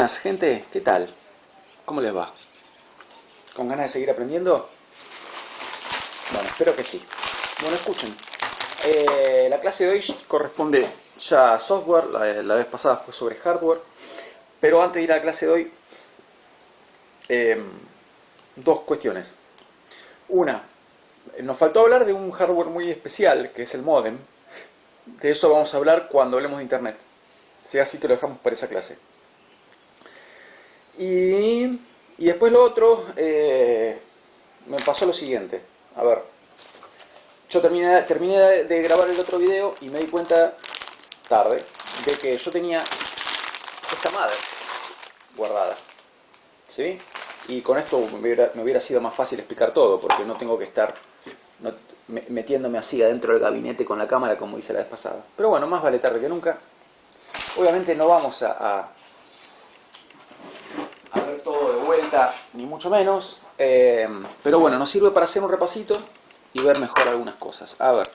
Buenas, gente, ¿qué tal? ¿Cómo les va? ¿Con ganas de seguir aprendiendo? Bueno, espero que sí. Bueno, escuchen. La clase de hoy corresponde ya a software, la vez pasada fue sobre hardware, pero antes de ir a la clase de hoy, dos cuestiones. Una, nos faltó hablar de un hardware muy especial, que es el módem. De eso vamos a hablar cuando hablemos de internet. Si así que lo dejamos para esa clase. Y después lo otro, me pasó lo siguiente. A ver, yo terminé de grabar el otro video y me di cuenta tarde de que yo tenía esta madre guardada, ¿sí? Y con esto me hubiera sido más fácil explicar todo, porque no tengo que estar metiéndome así adentro del gabinete con la cámara como hice la vez pasada. Pero bueno, más vale tarde que nunca. Obviamente no vamos a ver todo de vuelta, ni mucho menos, pero bueno, nos sirve para hacer un repasito y ver mejor algunas cosas. A ver.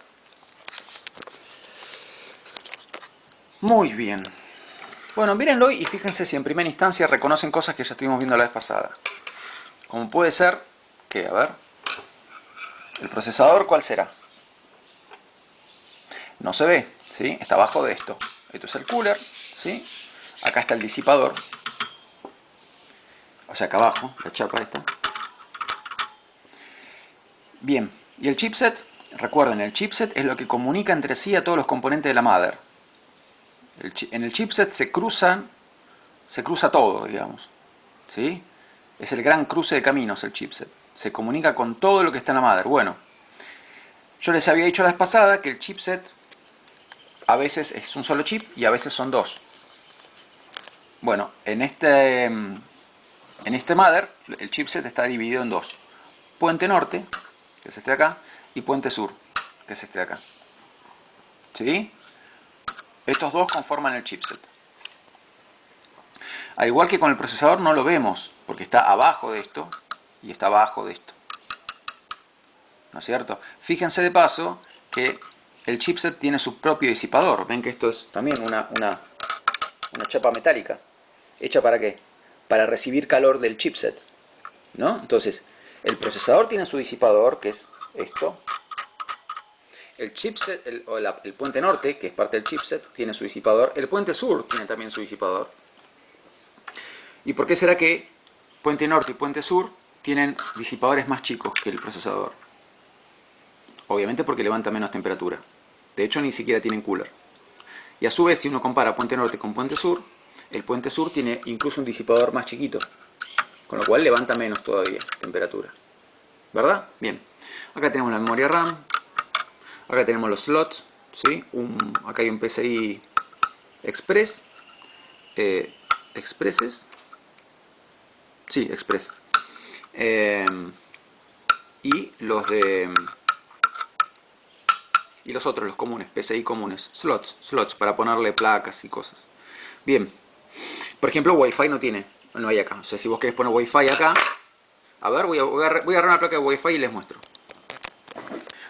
Muy bien. Bueno, mírenlo y fíjense si en primera instancia reconocen cosas que ya estuvimos viendo la vez pasada. Como puede ser que, a ver, el procesador, ¿cuál será? No se ve, ¿sí? Está abajo de esto. Esto es el cooler, ¿sí? Acá está el disipador. O sea, acá abajo, la chapa esta. Bien, y el chipset, recuerden, el chipset es lo que comunica entre sí a todos los componentes de la mother. En el chipset se cruza todo, digamos, ¿sí? Es el gran cruce de caminos el chipset. Se comunica con todo lo que está en la mother. Bueno, yo les había dicho la vez pasada que el chipset a veces es un solo chip y a veces son dos. Bueno, en este mother el chipset está dividido en dos. Puente norte, que es este de acá, y puente sur, que es este de acá. ¿Sí? Estos dos conforman el chipset. Al igual que con el procesador no lo vemos, porque está abajo de esto y está abajo de esto. ¿No es cierto? Fíjense de paso que el chipset tiene su propio disipador. Ven que esto es también una chapa metálica. ¿Hecha para qué? Para recibir calor del chipset, ¿no? Entonces, el procesador tiene su disipador, que es esto. El chipset, el puente norte, que es parte del chipset, tiene su disipador. El puente sur tiene también su disipador. ¿Y por qué será que puente norte y puente sur tienen disipadores más chicos que el procesador? Obviamente porque levanta menos temperatura. De hecho, ni siquiera tienen cooler. Y a su vez, si uno compara puente norte con puente sur, el puente sur tiene incluso un disipador más chiquito, con lo cual levanta menos todavía temperatura. ¿Verdad? Bien. Acá tenemos la memoria RAM. Acá tenemos los slots, ¿sí? Acá hay un PCI Express. ¿Expresses? Sí, Express. Y los otros, los comunes, PCI comunes. Slots para ponerle placas y cosas. Bien. Por ejemplo, Wi-Fi no hay acá. O sea, si vos querés poner Wi-Fi acá, a ver, voy a agarrar una placa de Wi-Fi y les muestro.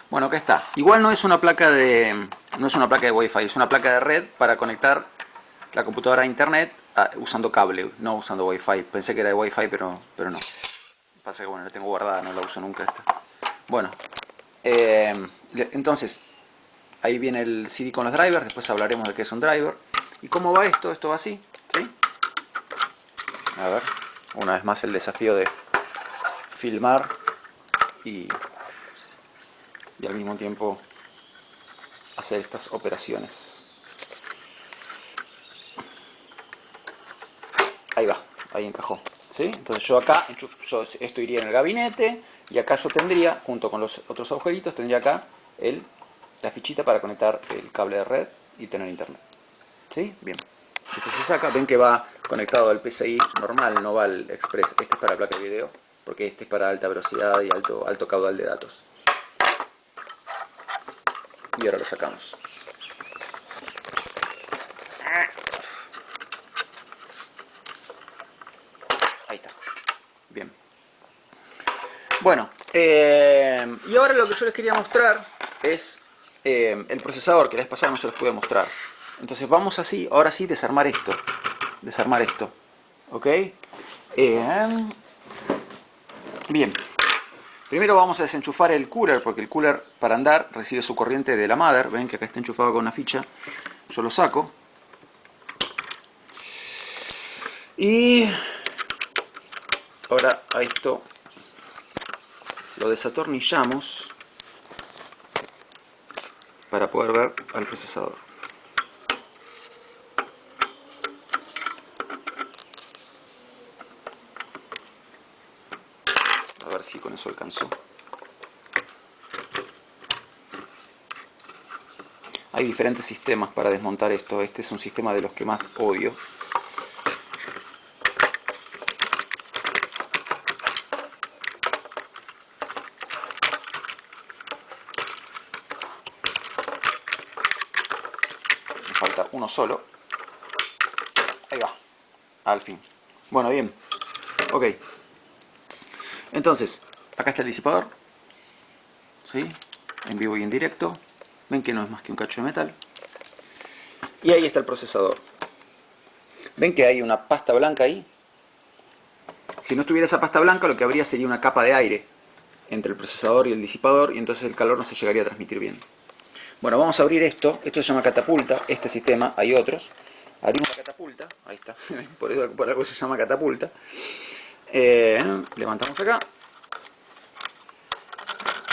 Bueno, acá está. Igual no es una placa de Wi-Fi, es una placa de red para conectar la computadora a internet usando cable, no usando Wi-Fi. Pensé que era de Wi-Fi, pero no. Pasa que bueno, la tengo guardada, no la uso nunca esta. Bueno, entonces, ahí viene el CD con los drivers, después hablaremos de qué es un driver. ¿Y cómo va esto? Esto va así, ¿sí? A ver, una vez más el desafío de filmar y al mismo tiempo hacer estas operaciones. Ahí va, ahí encajó, ¿sí? Entonces yo acá, esto iría en el gabinete y acá yo tendría, junto con los otros agujeritos, tendría acá la fichita para conectar el cable de red y tener internet. ¿Sí? Bien. Esto se saca, ven que va conectado al PCI normal, no va al Express. Este es para placa de video, porque este es para alta velocidad y alto caudal de datos. Y ahora lo sacamos. Ahí está. Bien. Bueno, y ahora lo que yo les quería mostrar es el procesador, que la vez pasada no se los pude mostrar. Entonces vamos así, ahora sí, desarmar esto. ¿Ok? Bien. Primero vamos a desenchufar el cooler, porque el cooler para andar recibe su corriente de la mother. Ven que acá está enchufado con una ficha. Yo lo saco. Y ahora a esto lo desatornillamos para poder ver al procesador. A ver si con eso alcanzó. Hay diferentes sistemas para desmontar esto. Este es un sistema de los que más odio. Me falta uno solo. Ahí va. Al fin. Bueno, bien. Ok. Entonces, acá está el disipador. ¿Sí? En vivo y en directo. Ven que no es más que un cacho de metal. Y ahí está el procesador. ¿Ven que hay una pasta blanca ahí? Si no estuviera esa pasta blanca, lo que habría sería una capa de aire entre el procesador y el disipador, y entonces el calor no se llegaría a transmitir bien. Bueno, vamos a abrir esto. Esto se llama catapulta. Este sistema, hay otros. Abrimos la catapulta. Ahí está. Por algo se llama catapulta. Levantamos acá.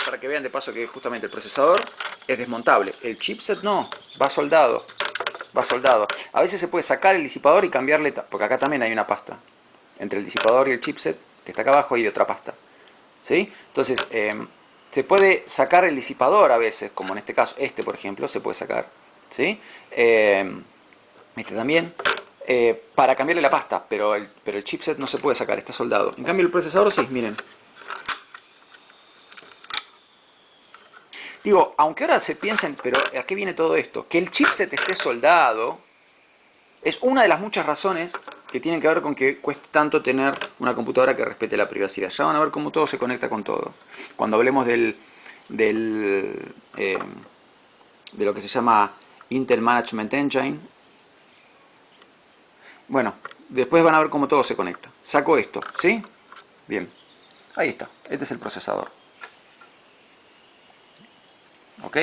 Para que vean de paso que justamente el procesador es desmontable. El chipset no, va soldado. Va soldado. A veces se puede sacar el disipador y cambiarle, porque acá también hay una pasta. Entre el disipador y el chipset, que está acá abajo, hay otra pasta. ¿Sí? Entonces, se puede sacar el disipador a veces, como en este caso, este por ejemplo, se puede sacar. ¿Sí? Este también. Para cambiarle la pasta, pero el chipset no se puede sacar, está soldado. En cambio el procesador sí, miren. Digo, aunque ahora se piensen, pero ¿a qué viene todo esto? Que el chipset esté soldado es una de las muchas razones que tienen que ver con que cuesta tanto tener una computadora que respete la privacidad. Ya van a ver cómo todo se conecta con todo. Cuando hablemos de lo que se llama Intel Management Engine, bueno, después van a ver cómo todo se conecta. Saco esto, ¿sí? Bien, ahí está. Este es el procesador. ¿Ok?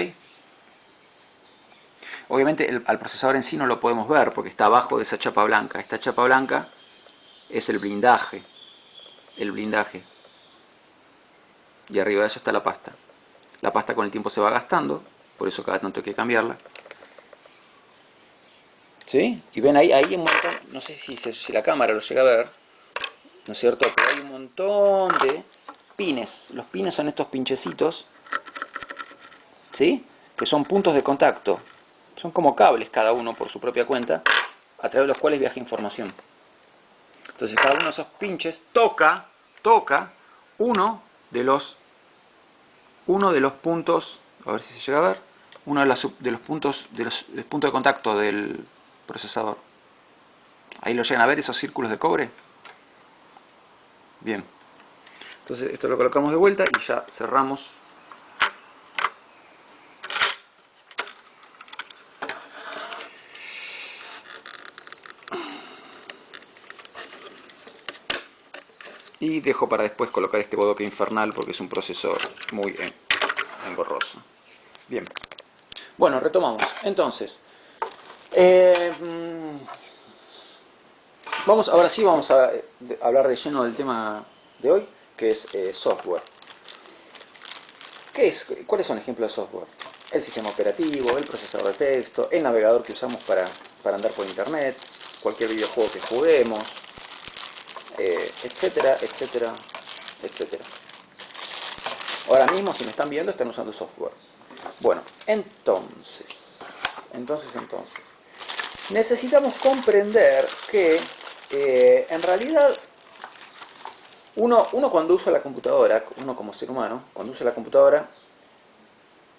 Obviamente al procesador en sí no lo podemos ver porque está abajo de esa chapa blanca. Esta chapa blanca es el blindaje. El blindaje. Y arriba de eso está la pasta. La pasta con el tiempo se va gastando, por eso cada tanto hay que cambiarla. ¿Sí? Y ven ahí un montón, no sé si la cámara lo llega a ver, ¿no es cierto? Pero hay un montón de pines. Los pines son estos pinchecitos, ¿sí? Que son puntos de contacto. Son como cables cada uno por su propia cuenta, a través de los cuales viaja información. Entonces cada uno de esos pinches toca uno de los puntos, a ver si se llega a ver, uno de los puntos del punto de contacto del procesador. Ahí lo llegan a ver esos círculos de cobre. Bien. Entonces esto lo colocamos de vuelta y ya cerramos. Y dejo para después colocar este bodoque infernal porque es un procesador muy engorroso. Bien. Bueno, retomamos. Entonces, ahora sí vamos a hablar de lleno del tema de hoy, que es software. ¿Cuáles son ejemplos de software? El sistema operativo, el procesador de texto, el navegador que usamos para andar por internet, cualquier videojuego que juguemos, etcétera, etcétera, etcétera. Ahora mismo, si me están viendo, están usando software. Bueno, entonces, necesitamos comprender que en realidad uno cuando usa la computadora, uno como ser humano, cuando usa la computadora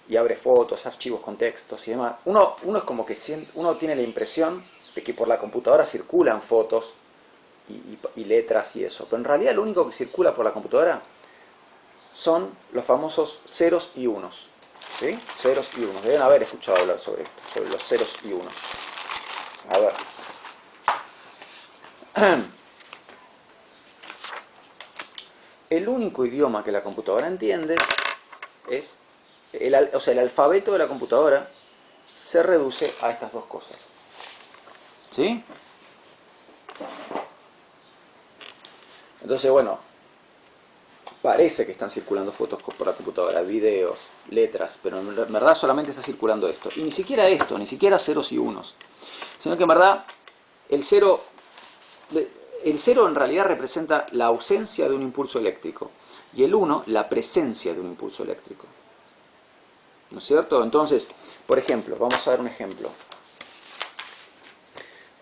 y abre fotos, archivos con textos y demás, uno es como que uno tiene la impresión de que por la computadora circulan fotos y letras y eso, pero en realidad lo único que circula por la computadora son los famosos ceros y unos. ¿Sí? Ceros y unos. Deben haber escuchado hablar sobre esto, sobre los ceros y unos. A ver. el único idioma que la computadora entiende es, el alfabeto de la computadora se reduce a estas dos cosas. ¿Sí? Entonces, bueno, parece que están circulando fotos por la computadora, videos, letras, pero en verdad solamente está circulando esto. Y ni siquiera esto, ni siquiera ceros y unos. Sino que en verdad el cero en realidad representa la ausencia de un impulso eléctrico. Y el 1, la presencia de un impulso eléctrico. ¿No es cierto? Entonces, por ejemplo, vamos a ver un ejemplo.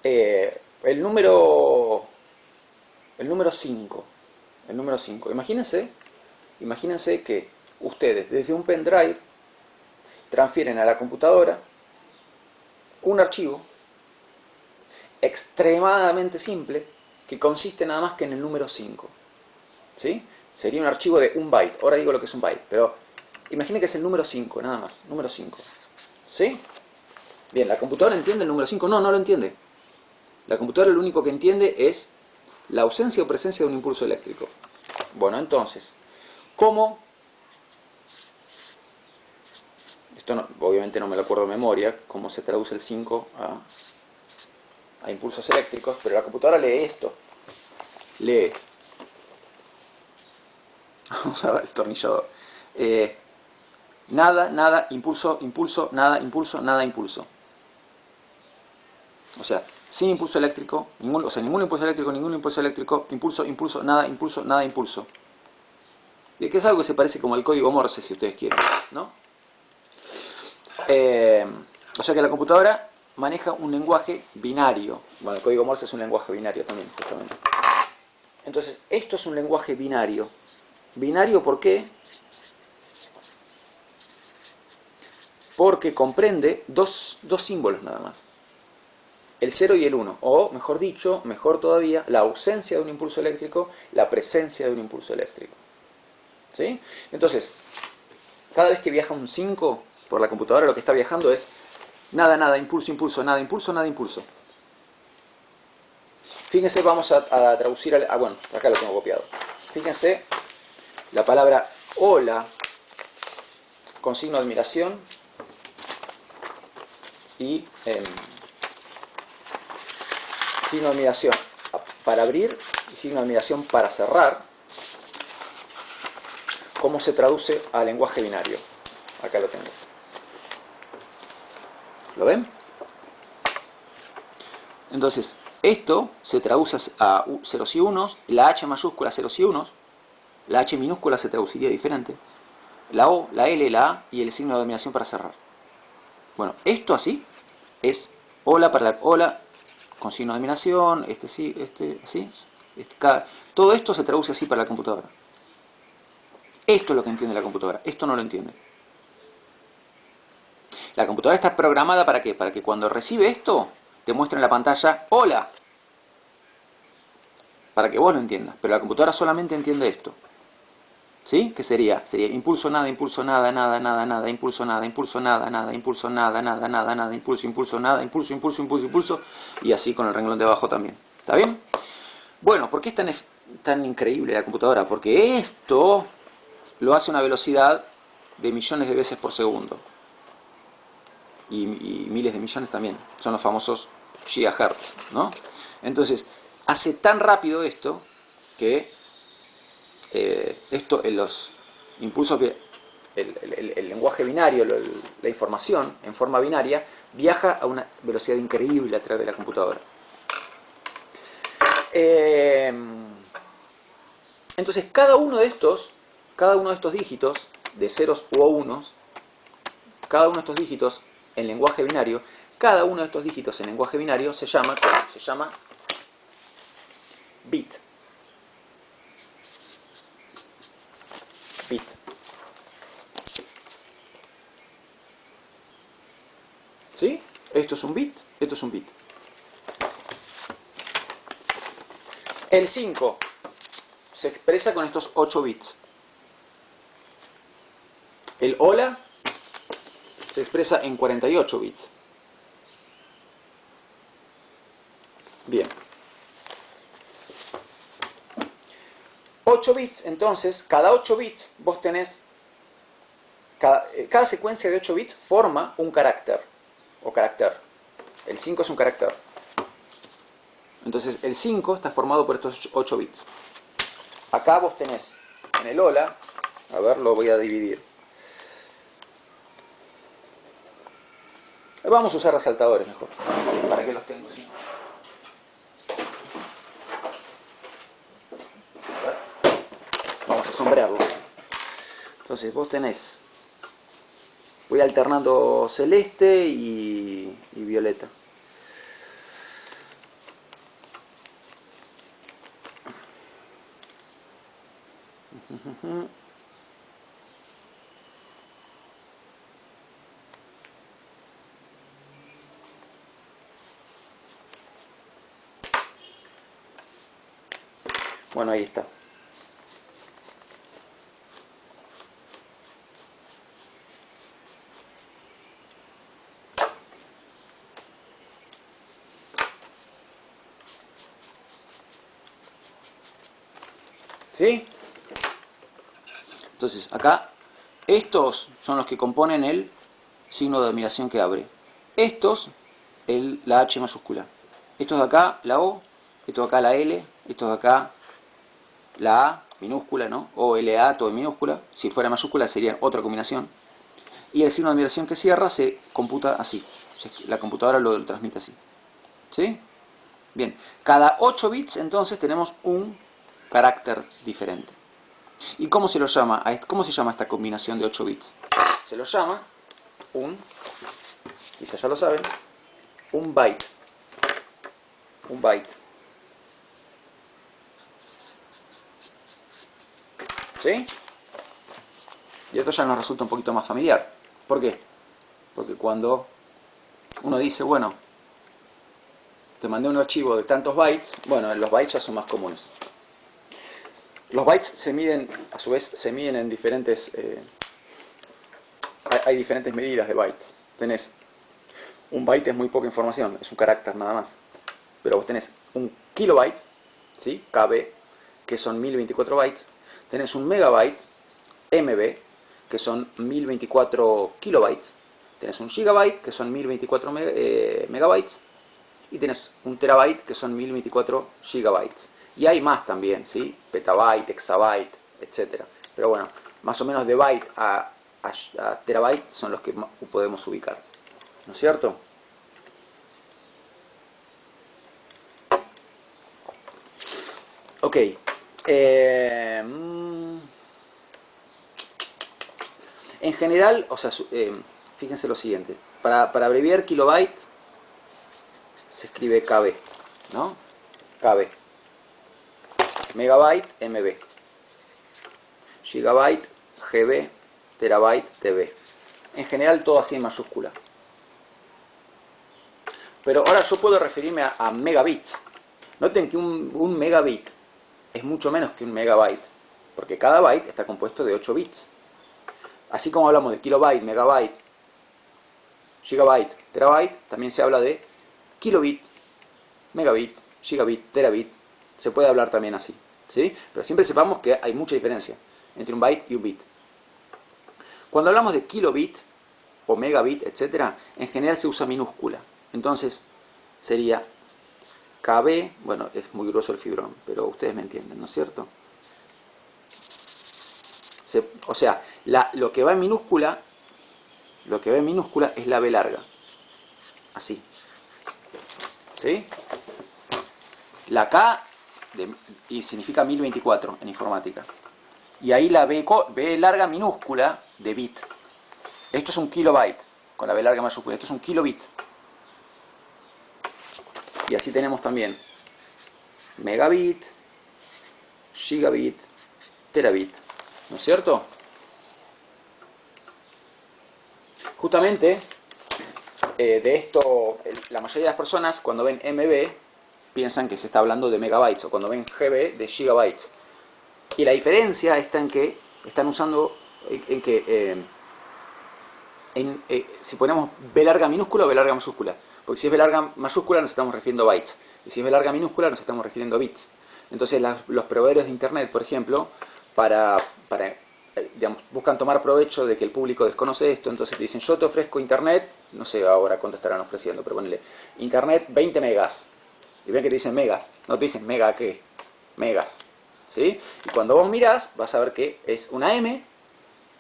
El número 5. El número 5. Imagínense que ustedes desde un pendrive transfieren a la computadora un archivo extremadamente simple que consiste nada más que en el número 5. ¿Sí? Sería un archivo de 1 byte. Ahora digo lo que es 1 byte, pero imaginen que es el número 5, nada más. Número 5. ¿Sí? Bien, ¿la computadora entiende el número 5? No, no lo entiende. La computadora lo único que entiende es la ausencia o presencia de un impulso eléctrico. Bueno, entonces, ¿cómo? Esto no, obviamente no me lo acuerdo de memoria, cómo se traduce el 5 a impulsos eléctricos, pero la computadora lee esto. Lee. Vamos a ver el destornillador. Nada, nada, impulso, impulso, nada, impulso, nada, impulso. O sea, sin impulso eléctrico, ningún impulso eléctrico, ningún impulso eléctrico, impulso, impulso, nada, impulso, nada, impulso. Y que es algo que se parece como al código Morse, si ustedes quieren, ¿no? O sea que la computadora maneja un lenguaje binario. Bueno, el código Morse es un lenguaje binario también, justamente. Entonces, esto es un lenguaje binario. ¿Binario por qué? Porque comprende dos símbolos nada más. El 0 y el 1, o mejor dicho, mejor todavía, la ausencia de un impulso eléctrico, la presencia de un impulso eléctrico. ¿Sí? Entonces, cada vez que viaja un 5 por la computadora, lo que está viajando es nada, nada, impulso, impulso, nada, impulso, nada, impulso. Fíjense, vamos a traducir, bueno, acá lo tengo copiado. Fíjense, la palabra hola con signo de admiración y signo de admiración para abrir y signo de admiración para cerrar. ¿Cómo se traduce a lenguaje binario? Acá lo tengo. ¿Lo ven? Entonces, esto se traduce a ceros y unos, la H mayúscula ceros y unos, la H minúscula se traduciría diferente, la O, la L, la A y el signo de admiración para cerrar. Bueno, esto así es hola para la hola con signo de admiración, así, todo esto se traduce así para la computadora. Esto es lo que entiende la computadora, esto no lo entiende. La computadora está programada ¿para qué? Para que cuando recibe esto te muestre en la pantalla hola, para que vos lo entiendas, pero la computadora solamente entiende esto. ¿Sí? ¿Qué sería? Sería impulso, nada, nada, nada, impulso, nada, nada, impulso, nada, nada, impulso, impulso, nada, impulso, impulso, impulso, impulso, y así con el renglón de abajo también. ¿Está bien? Bueno, ¿por qué es tan increíble la computadora? Porque esto lo hace a una velocidad de millones de veces por segundo. Y miles de millones también. Son los famosos gigahertz, ¿no? Entonces, hace tan rápido esto que esto en los impulsos, el lenguaje binario, la información en forma binaria, viaja a una velocidad increíble a través de la computadora. Entonces, cada uno de estos dígitos, de ceros u unos, cada uno de estos dígitos en lenguaje binario, cada uno de estos dígitos en lenguaje binario se llama bit. Bit. ¿Sí? Esto es un bit, esto es un bit. El 5 se expresa con estos 8 bits. El hola se expresa en 48 bits. Bien. 8 bits, entonces, cada 8 bits vos tenés, cada secuencia de 8 bits forma un carácter, o carácter. El 5 es un carácter. Entonces, el 5 está formado por estos 8 bits. Acá vos tenés, en el hola, a ver, lo voy a dividir. Vamos a usar resaltadores mejor, para que los tengo así. Vamos a sombrearlo. Entonces vos tenés, voy alternando celeste y violeta. Bueno, ahí está. ¿Sí? Entonces, acá, estos son los que componen el signo de admiración que abre. Estos, la H mayúscula. Estos de acá, la O. Estos de acá, la L. Estos de acá, la A minúscula, ¿no? O LA, todo en minúscula. Si fuera mayúscula sería otra combinación. Y el signo de admiración que cierra se computa así. La computadora lo transmite así. ¿Sí? Bien. Cada 8 bits, entonces, tenemos un carácter diferente. ¿Y cómo se lo llama? ¿Cómo se llama esta combinación de 8 bits? Se lo llama quizás ya lo saben, un byte. Un byte. ¿Sí? Y esto ya nos resulta un poquito más familiar. ¿Por qué? Porque cuando uno dice, bueno, te mandé un archivo de tantos bytes, bueno, los bytes ya son más comunes. Los bytes se miden, a su vez, se miden en diferentes... hay diferentes medidas de bytes. Tenés un byte es muy poca información, es un carácter nada más. Pero vos tenés un kilobyte, ¿sí? KB, que son 1024 bytes. Tenés un megabyte, MB, que son 1024 kilobytes. Tenés un gigabyte, que son 1024 megabytes. Y tenés un terabyte, que son 1024 gigabytes. Y hay más también, ¿sí? Petabyte, exabyte, etc. Pero bueno, más o menos de byte a terabyte son los que podemos ubicar. ¿No es cierto? Ok. En general, o sea, fíjense lo siguiente. Para abreviar kilobyte se escribe KB, ¿no? KB. Megabyte, MB. Gigabyte, GB. Terabyte, TB. En general todo así en mayúscula. Pero ahora yo puedo referirme a megabits. Noten que un megabit es mucho menos que un megabyte, porque cada byte está compuesto de 8 bits. Así como hablamos de kilobyte, megabyte, gigabyte, terabyte, también se habla de kilobit, megabit, gigabit, terabit. Se puede hablar también así, ¿sí? Pero siempre sepamos que hay mucha diferencia entre un byte y un bit. Cuando hablamos de kilobit o megabit, etc., en general se usa minúscula. Entonces sería KB, bueno, es muy grueso el fibrón, pero ustedes me entienden, ¿no es cierto? O sea, lo que va en minúscula es la B larga. Así. ¿Sí? La K y significa 1024 en informática. Y ahí la B larga minúscula de bit. Esto es un kilobyte, con la B larga mayúscula. Esto es un kilobit. Y así tenemos también megabit, gigabit, terabit. ¿No es cierto? Justamente, de esto, la mayoría de las personas cuando ven MB piensan que se está hablando de megabytes, o cuando ven GB de gigabytes. Y la diferencia está en que están usando, si ponemos B larga minúscula o B larga mayúscula. Porque si es B larga mayúscula nos estamos refiriendo a bytes. Y si es B larga minúscula nos estamos refiriendo a bits. Entonces los proveedores de Internet, por ejemplo, digamos, buscan tomar provecho de que el público desconoce esto, entonces te dicen, yo te ofrezco Internet, no sé ahora cuánto estarán ofreciendo, pero ponele, Internet 20 megas. Y ven que te dicen megas, no te dicen mega qué, megas. ¿Sí? Y cuando vos mirás, vas a ver que es una M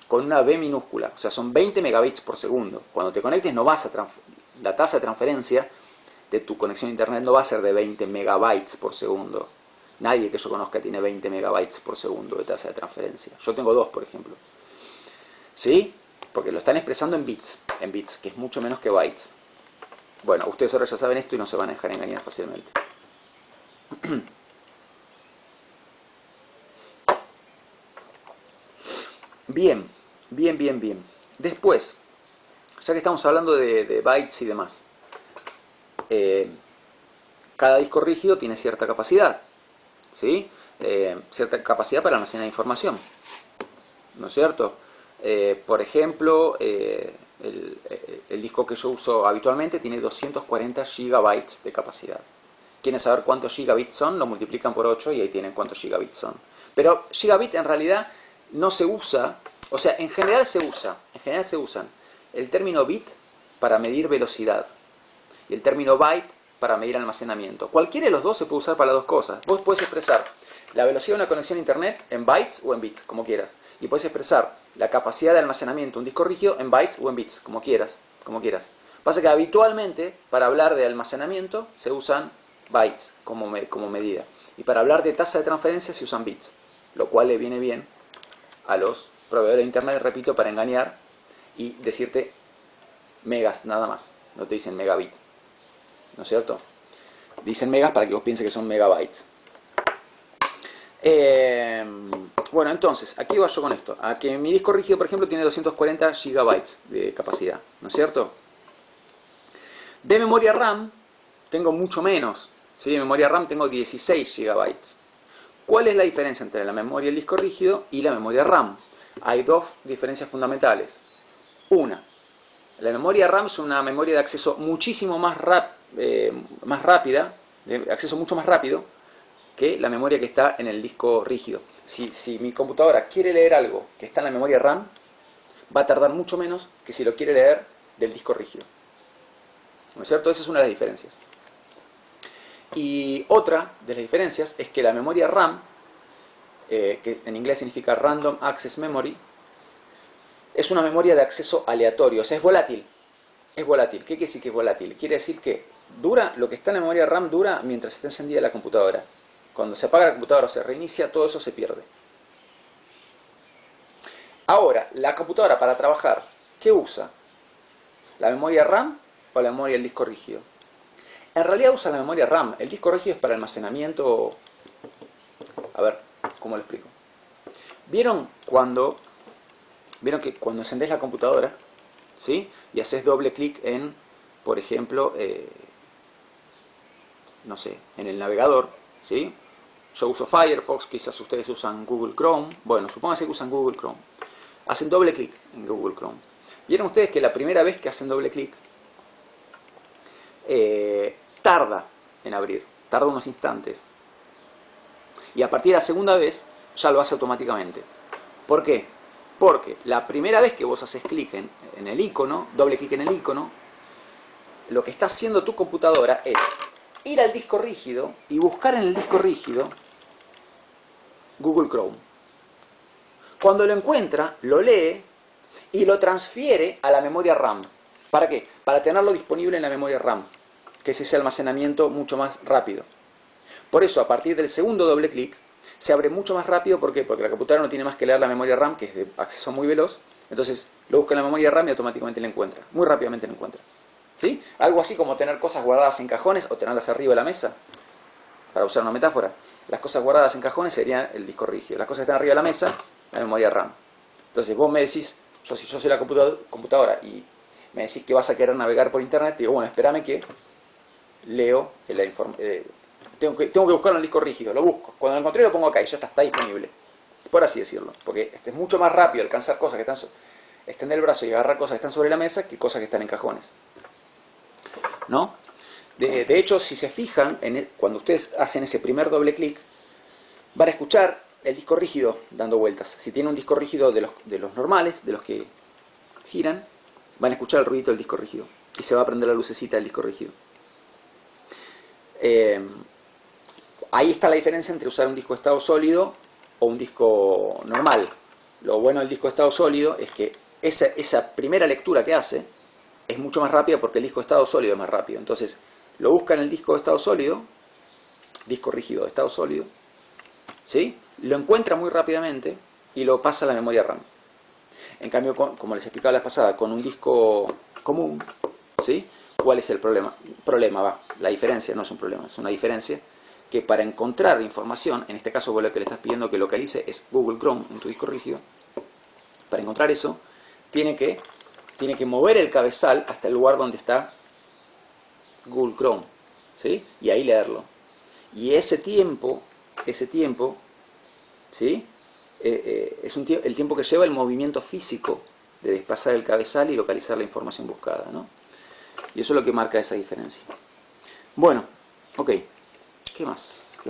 con una B minúscula, o sea, son 20 megabits por segundo. Cuando te conectes no vas a la tasa de transferencia de tu conexión a Internet no va a ser de 20 megabytes por segundo. Nadie que yo conozca tiene 20 megabytes por segundo de tasa de transferencia. Yo tengo 2, por ejemplo. ¿Sí? Porque lo están expresando en bits, que es mucho menos que bytes. Bueno, ustedes ahora ya saben esto y no se van a dejar engañar fácilmente. Bien, bien. Después, ya que estamos hablando de bytes y demás, cada disco rígido tiene cierta capacidad, ¿sí? Cierta capacidad para almacenar información, ¿no es cierto? Por ejemplo, el disco que yo uso habitualmente tiene 240 gigabytes de capacidad. ¿Quieren saber cuántos gigabits son? Lo multiplican por 8 y ahí tienen cuántos gigabits son. Pero gigabit en realidad no se usa, o sea, en general se usan el término bit para medir velocidad y el término byte para medir almacenamiento. Cualquiera de los dos se puede usar para las dos cosas. Vos podés expresar la velocidad de una conexión a Internet en bytes o en bits, como quieras. Y podés expresar la capacidad de almacenamiento de un disco rígido en bytes o en bits, como quieras. Pasa que habitualmente, para hablar de almacenamiento, se usan bytes como medida. Y para hablar de tasa de transferencia se usan bits, lo cual le viene bien a los proveedores de Internet, repito, para engañar y decirte megas nada más. No te dicen megabit, ¿no es cierto? Dicen megas para que vos pienses que son megabytes. Bueno, entonces, aquí va yo con esto. A que mi disco rígido, por ejemplo, tiene 240 gigabytes de capacidad, ¿no es cierto? De memoria RAM tengo mucho menos. ¿Sí? De memoria RAM tengo 16 gigabytes. ¿Cuál es la diferencia entre la memoria del disco rígido y la memoria RAM? Hay dos diferencias fundamentales. Una, la memoria RAM es una memoria de acceso muchísimo más rápida, de acceso mucho más rápido que la memoria que está en el disco rígido. Si mi computadora quiere leer algo que está en la memoria RAM, va a tardar mucho menos que si lo quiere leer del disco rígido. ¿No es cierto? Esa es una de las diferencias. Y otra de las diferencias es que la memoria RAM, que en inglés significa Random Access Memory, es una memoria de acceso aleatorio, o sea, es volátil. Es volátil. ¿Qué quiere decir que es volátil? Quiere decir que dura, lo que está en la memoria RAM dura mientras está encendida la computadora. Cuando se apaga la computadora o se reinicia, todo eso se pierde. Ahora, la computadora para trabajar, ¿qué usa? ¿La memoria RAM o la memoria del disco rígido? En realidad usa la memoria RAM. El disco rígido es para almacenamiento. A ver, ¿cómo lo explico? ¿Vieron que cuando encendés la computadora, ¿sí? Y haces doble clic en, por ejemplo, no sé, en el navegador, ¿sí? Yo uso Firefox, quizás ustedes usan Google Chrome. Bueno, supónganse que usan Google Chrome. Hacen doble clic en Google Chrome. ¿Vieron ustedes que la primera vez que hacen doble clic tarda en abrir? Tarda unos instantes. Y a partir de la segunda vez ya lo hace automáticamente. ¿Por qué? Porque la primera vez que vos haces clic en el icono, doble clic en el icono, lo que está haciendo tu computadora es ir al disco rígido y buscar en el disco rígido Google Chrome. Cuando lo encuentra, lo lee y lo transfiere a la memoria RAM. ¿Para qué? Para tenerlo disponible en la memoria RAM, que es ese almacenamiento mucho más rápido. Por eso, a partir del segundo doble clic, se abre mucho más rápido. ¿Por qué? Porque la computadora no tiene más que leer la memoria RAM, que es de acceso muy veloz. Entonces, lo busca en la memoria RAM y automáticamente la encuentra. Muy rápidamente la encuentra. ¿Sí? Algo así como tener cosas guardadas en cajones o tenerlas arriba de la mesa, para usar una metáfora. Las cosas guardadas en cajones serían el disco rígido. Las cosas que están arriba de la mesa, la memoria RAM. Entonces vos me decís, si yo soy la computadora y me decís que vas a querer navegar por internet, digo, bueno, espérame que leo la información. Tengo que buscarlo en el disco rígido, lo busco. Cuando lo encontré lo pongo acá y ya está disponible. Por así decirlo. Porque es mucho más rápido alcanzar cosas que están extender el brazo y agarrar cosas que están sobre la mesa que cosas que están en cajones. ¿No? De hecho, si se fijan, cuando ustedes hacen ese primer doble clic, van a escuchar el disco rígido dando vueltas. Si tiene un disco rígido de los normales, de los que giran, van a escuchar el ruidito del disco rígido y se va a prender la lucecita del disco rígido. Ahí está la diferencia entre usar un disco de estado sólido o un disco normal. Lo bueno del disco de estado sólido es que esa primera lectura que hace es mucho más rápida porque el disco de estado sólido es más rápido. Entonces lo busca en el disco de estado sólido, disco rígido de estado sólido, ¿sí? Lo encuentra muy rápidamente y lo pasa a la memoria RAM. En cambio, como les explicaba la vez pasada, con un disco común, ¿sí? ¿Cuál es el problema? La diferencia, no es un problema, es una diferencia, que para encontrar información, en este caso vos lo que le estás pidiendo que localice es Google Chrome en tu disco rígido, para encontrar eso, tiene que mover el cabezal hasta el lugar donde está Google Chrome, ¿sí? Y ahí leerlo. Y ese tiempo, ¿sí? Es el tiempo que lleva el movimiento físico de desplazar el cabezal y localizar la información buscada, ¿no? Y eso es lo que marca esa diferencia. Bueno, ok. ¿Qué más?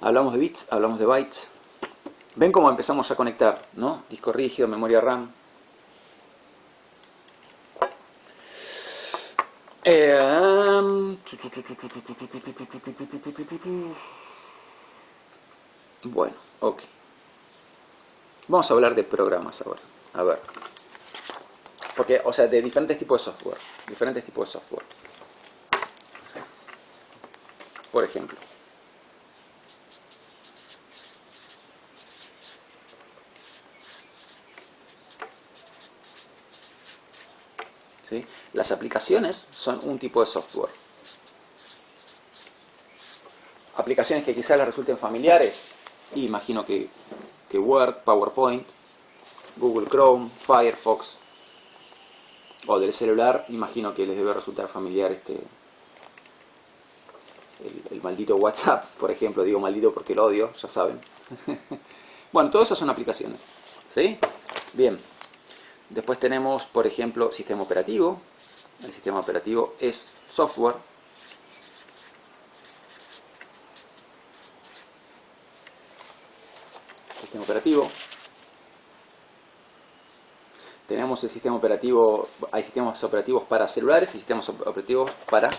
Hablamos de bits, hablamos de bytes. ¿Ven cómo empezamos a conectar, ¿no? Disco rígido, memoria RAM. Bueno, ok. Vamos a hablar de programas ahora. A ver. Porque, o sea, de diferentes tipos de software. Por ejemplo. ¿Sí? Las aplicaciones son un tipo de software. Aplicaciones que quizás les resulten familiares. Y imagino que Word, PowerPoint, Google Chrome, Firefox. O del celular, imagino que les debe resultar familiar el maldito WhatsApp, por ejemplo. Digo maldito porque lo odio, ya saben. Bueno, todas esas son aplicaciones, ¿sí? Bien. Después tenemos, por ejemplo, sistema operativo. El sistema operativo es software. Sistema operativo. Tenemos el sistema operativo, hay sistemas operativos para celulares y sistemas operativos para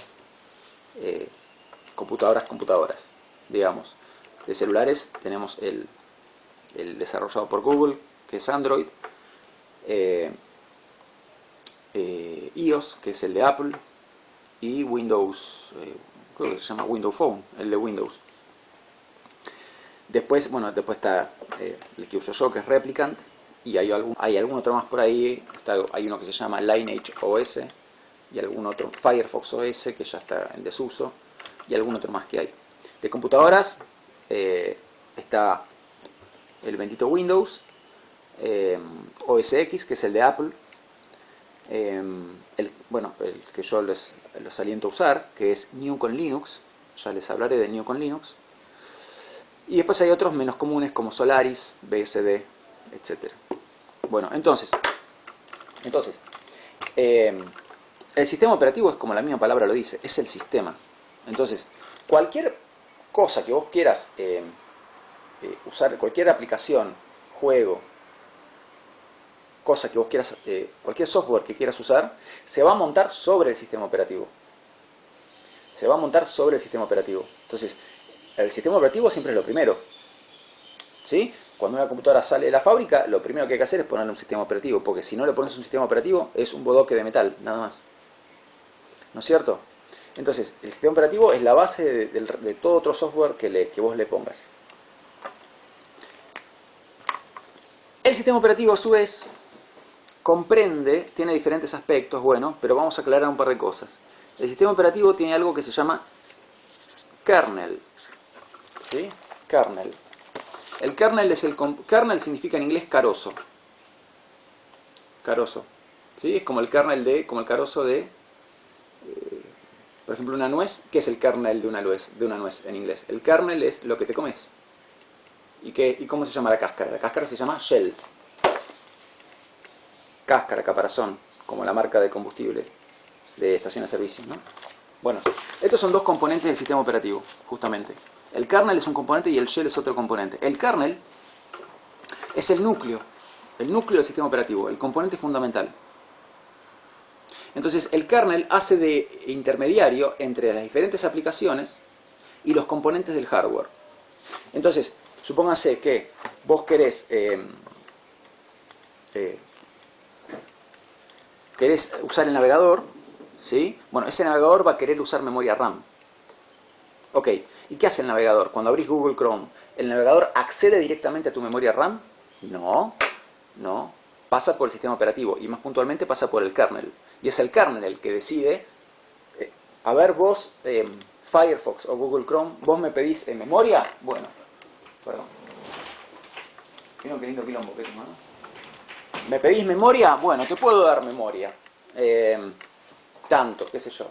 computadoras, digamos. De celulares tenemos el desarrollado por Google, que es Android, iOS, que es el de Apple, y Windows, creo que se llama Windows Phone, el de Windows. Después está el que uso yo, que es Replicant, y hay algún otro más por ahí. Hay uno que se llama Lineage OS, y algún otro, Firefox OS, que ya está en desuso, y algún otro más que hay. De computadoras está el bendito Windows, OS X, que es el de Apple, el que yo los aliento a usar, que es New con Linux. Ya les hablaré de New con Linux. Y después hay otros menos comunes como Solaris, BSD, etc. Bueno, entonces el sistema operativo es como la misma palabra lo dice, es el sistema. Entonces, cualquier cosa que vos quieras usar, cualquier aplicación, juego, cosa que vos quieras, cualquier software que quieras usar, se va a montar sobre el sistema operativo. Entonces, el sistema operativo siempre es lo primero, ¿sí? Cuando una computadora sale de la fábrica, lo primero que hay que hacer es ponerle un sistema operativo, porque si no le pones un sistema operativo, es un bodoque de metal, nada más. ¿No es cierto? Entonces, el sistema operativo es la base de todo otro software que vos le pongas. El sistema operativo, a su vez, tiene diferentes aspectos, bueno, pero vamos a aclarar un par de cosas. El sistema operativo tiene algo que se llama kernel, ¿sí? Kernel. El kernel kernel significa en inglés carozo. ¿Sí? Es como el carozo de, por ejemplo, una nuez. ¿Qué es el kernel de una nuez en inglés? El kernel es lo que te comes. ¿Y cómo se llama la cáscara? La cáscara se llama shell. Cáscara, caparazón, como la marca de combustible de estación de servicio, ¿no? Bueno, estos son dos componentes del sistema operativo, justamente. El kernel es un componente y el shell es otro componente. El kernel es el núcleo del sistema operativo, el componente fundamental. Entonces, el kernel hace de intermediario entre las diferentes aplicaciones y los componentes del hardware. Entonces, supóngase que vos querés usar el navegador, ¿sí? Bueno, ese navegador va a querer usar memoria RAM. Ok, ¿y qué hace el navegador? Cuando abrís Google Chrome, ¿el navegador accede directamente a tu memoria RAM? No, no. Pasa por el sistema operativo y más puntualmente pasa por el kernel. Y es el kernel el que decide, a ver vos, Firefox o Google Chrome, vos me pedís memoria. Bueno, perdón. Miren qué lindo quilombo que tengo, ¿no? ¿Me pedís memoria? Bueno, te puedo dar memoria. Tanto, qué sé yo.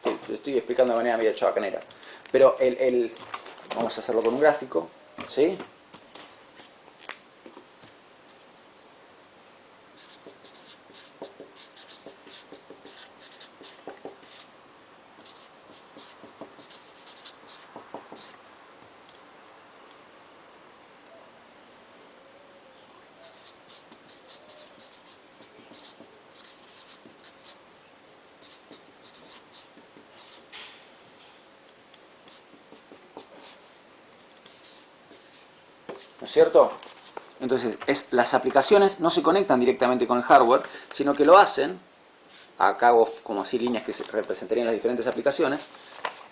Te estoy explicando de manera medio chabacanera. Pero vamos a hacerlo con un gráfico, ¿sí? ¿No es cierto? Entonces, las aplicaciones no se conectan directamente con el hardware, sino que lo hacen, acá hago como así líneas que representarían las diferentes aplicaciones.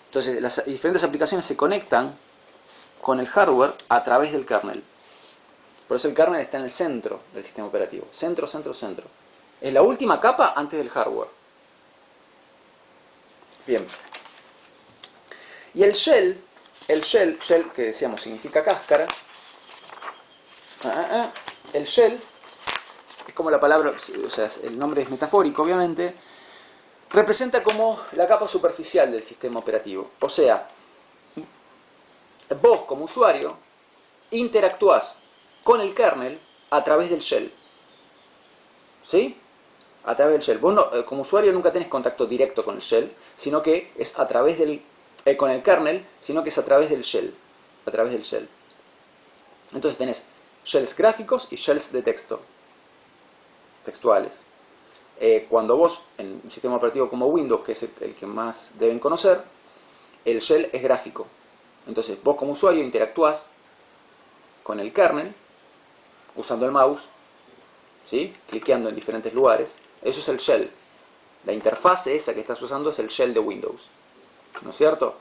Entonces, las diferentes aplicaciones se conectan con el hardware a través del kernel. Por eso el kernel está en el centro del sistema operativo. Centro, centro, centro. Es la última capa antes del hardware. Bien. Y el shell que decíamos significa cáscara. El shell es como la palabra, o sea, el nombre es metafórico, obviamente. Representa como la capa superficial del sistema operativo. O sea, vos como usuario interactúas con el kernel a través del shell. ¿Sí? A través del shell. Vos no, como usuario nunca tenés contacto directo con el shell, sino que es a través del con el kernel, sino que es a través del shell. A través del shell. Entonces tenés shells gráficos y shells de texto. Textuales. Cuando vos, en un sistema operativo como Windows, que es el que más deben conocer, el shell es gráfico. Entonces vos como usuario interactúas con el kernel usando el mouse, ¿sí? Cliqueando en diferentes lugares. Eso es el shell. La interfase esa que estás usando es el shell de Windows. ¿No es cierto?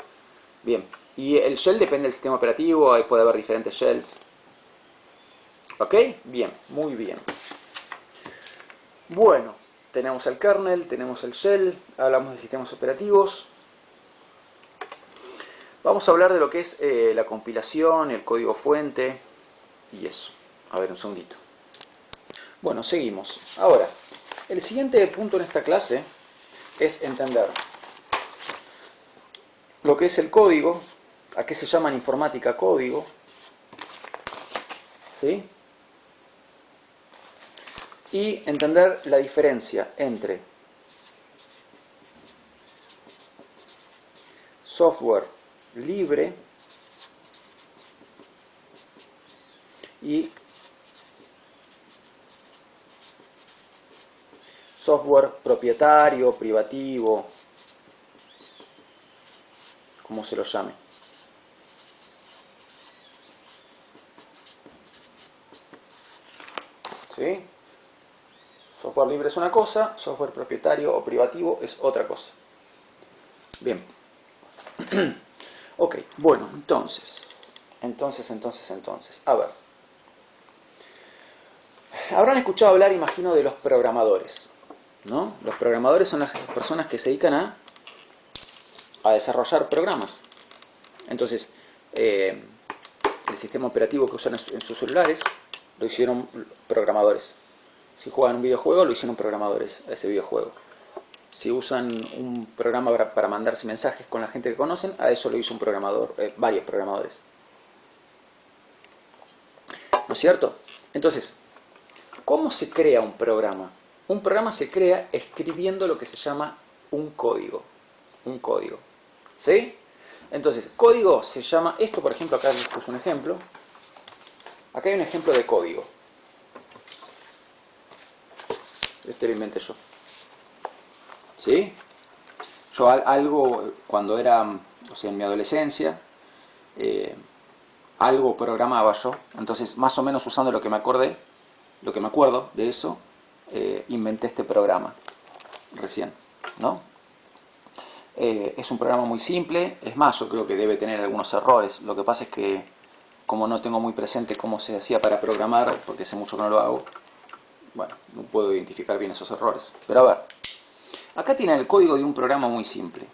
Bien. Y el shell depende del sistema operativo, ahí puede haber diferentes shells. ¿Ok? Bien, muy bien. Bueno, tenemos el kernel, tenemos el shell, hablamos de sistemas operativos. Vamos a hablar de lo que es la compilación, el código fuente y eso. A ver, un segundito. Bueno, seguimos. Ahora, el siguiente punto en esta clase es entender lo que es el código, a qué se llama en informática código, ¿sí? Y entender la diferencia entre software libre y software propietario, privativo, como se lo llame. ¿Sí? Software libre es una cosa, software propietario o privativo es otra cosa. Bien. Ok, bueno, entonces. A ver. Habrán escuchado hablar, imagino, de los programadores, ¿no? Los programadores son las personas que se dedican a desarrollar programas. Entonces, el sistema operativo que usan en sus celulares lo hicieron programadores. Si juegan un videojuego, lo hicieron programadores a ese videojuego. Si usan un programa para mandarse mensajes con la gente que conocen, a eso lo hizo un programador, varios programadores. ¿No es cierto? Entonces, ¿cómo se crea un programa? Un programa se crea escribiendo lo que se llama un código. Un código. ¿Sí? Entonces, código se llama, esto por ejemplo, acá les puse un ejemplo. Acá hay un ejemplo de código. Este lo inventé yo. ¿Sí? Yo algo, cuando era, o sea, en mi adolescencia, algo programaba yo. Entonces, más o menos usando lo que me acordé, lo que me acuerdo de eso, inventé este programa recién, ¿no? Es un programa muy simple, es más, yo creo que debe tener algunos errores. Lo que pasa es que, como no tengo muy presente cómo se hacía para programar, porque hace mucho que no lo hago, bueno, no puedo identificar bien esos errores. Pero a ver, acá tienen el código de un programa muy simple.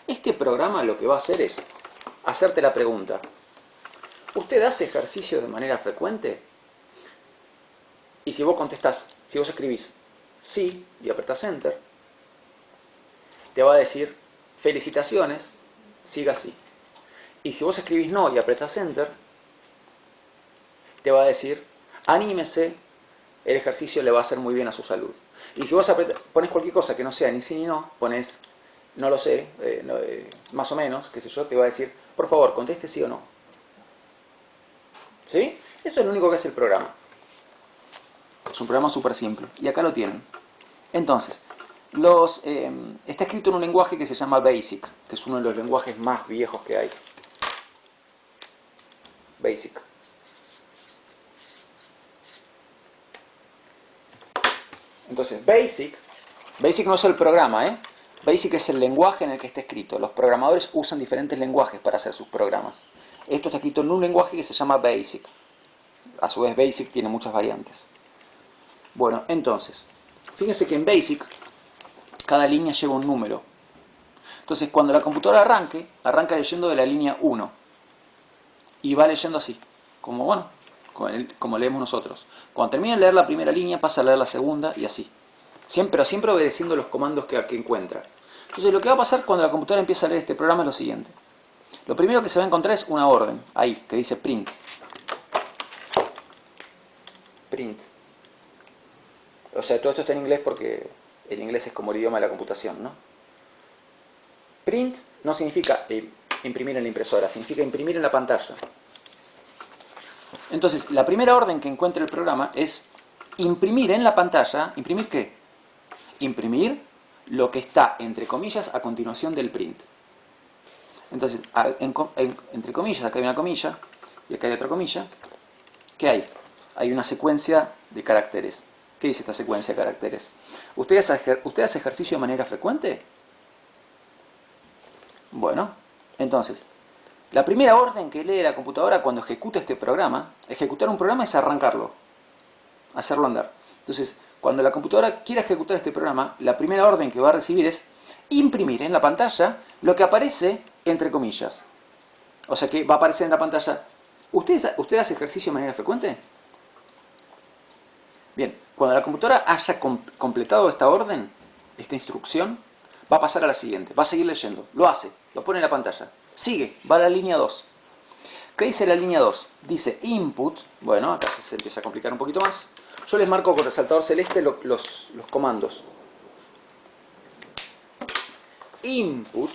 Este programa lo que va a hacer es hacerte la pregunta: ¿usted hace ejercicio de manera frecuente? Y si vos contestás, si vos escribís sí y apretás Enter, te va a decir felicitaciones, siga así. Y si vos escribís no y apretás Enter, te va a decir anímese, el ejercicio le va a hacer muy bien a su salud. Y si vos pones cualquier cosa que no sea ni sí ni no, pones no lo sé, más o menos, qué sé yo, te va a decir por favor, conteste sí o no. ¿Sí? Esto es lo único que hace el programa. Es un programa súper simple. Y acá lo tienen. Entonces, está escrito en un lenguaje que se llama BASIC, que es uno de los lenguajes más viejos que hay. BASIC. Entonces, BASIC no es el programa, ¿eh? BASIC es el lenguaje en el que está escrito. Los programadores usan diferentes lenguajes para hacer sus programas. Esto está escrito en un lenguaje que se llama BASIC. A su vez, BASIC tiene muchas variantes. Bueno, entonces, fíjense que en BASIC cada línea lleva un número. Entonces, cuando la computadora arranca leyendo de la línea 1 y va leyendo así, como bueno, como leemos nosotros. Cuando termina de leer la primera línea, pasa a leer la segunda y así. Pero siempre obedeciendo los comandos que encuentra. Entonces, lo que va a pasar cuando la computadora empieza a leer este programa es lo siguiente. Lo primero que se va a encontrar es una orden, ahí, que dice print. Print. O sea, todo esto está en inglés porque el inglés es como el idioma de la computación, ¿no? Print no significa imprimir en la impresora, significa imprimir en la pantalla. Entonces, la primera orden que encuentra el programa es imprimir en la pantalla. ¿Imprimir qué? Imprimir lo que está, entre comillas, a continuación del print. Entonces, entre comillas, acá hay una comilla y acá hay otra comilla. ¿Qué hay? Hay una secuencia de caracteres. ¿Qué dice esta secuencia de caracteres? ¿Usted hace ejercicio de manera frecuente? Bueno, entonces, la primera orden que lee la computadora cuando ejecuta este programa, ejecutar un programa es arrancarlo, hacerlo andar. Entonces, cuando la computadora quiera ejecutar este programa, la primera orden que va a recibir es imprimir en la pantalla lo que aparece entre comillas. O sea que va a aparecer en la pantalla. ¿Usted hace ejercicio de manera frecuente? Bien, cuando la computadora haya completado esta orden, esta instrucción, va a pasar a la siguiente, va a seguir leyendo, lo hace, lo pone en la pantalla, sigue, va a la línea 2. ¿Qué dice la línea 2? Dice input, bueno, acá se empieza a complicar un poquito más. Yo les marco con resaltador celeste los comandos. Input,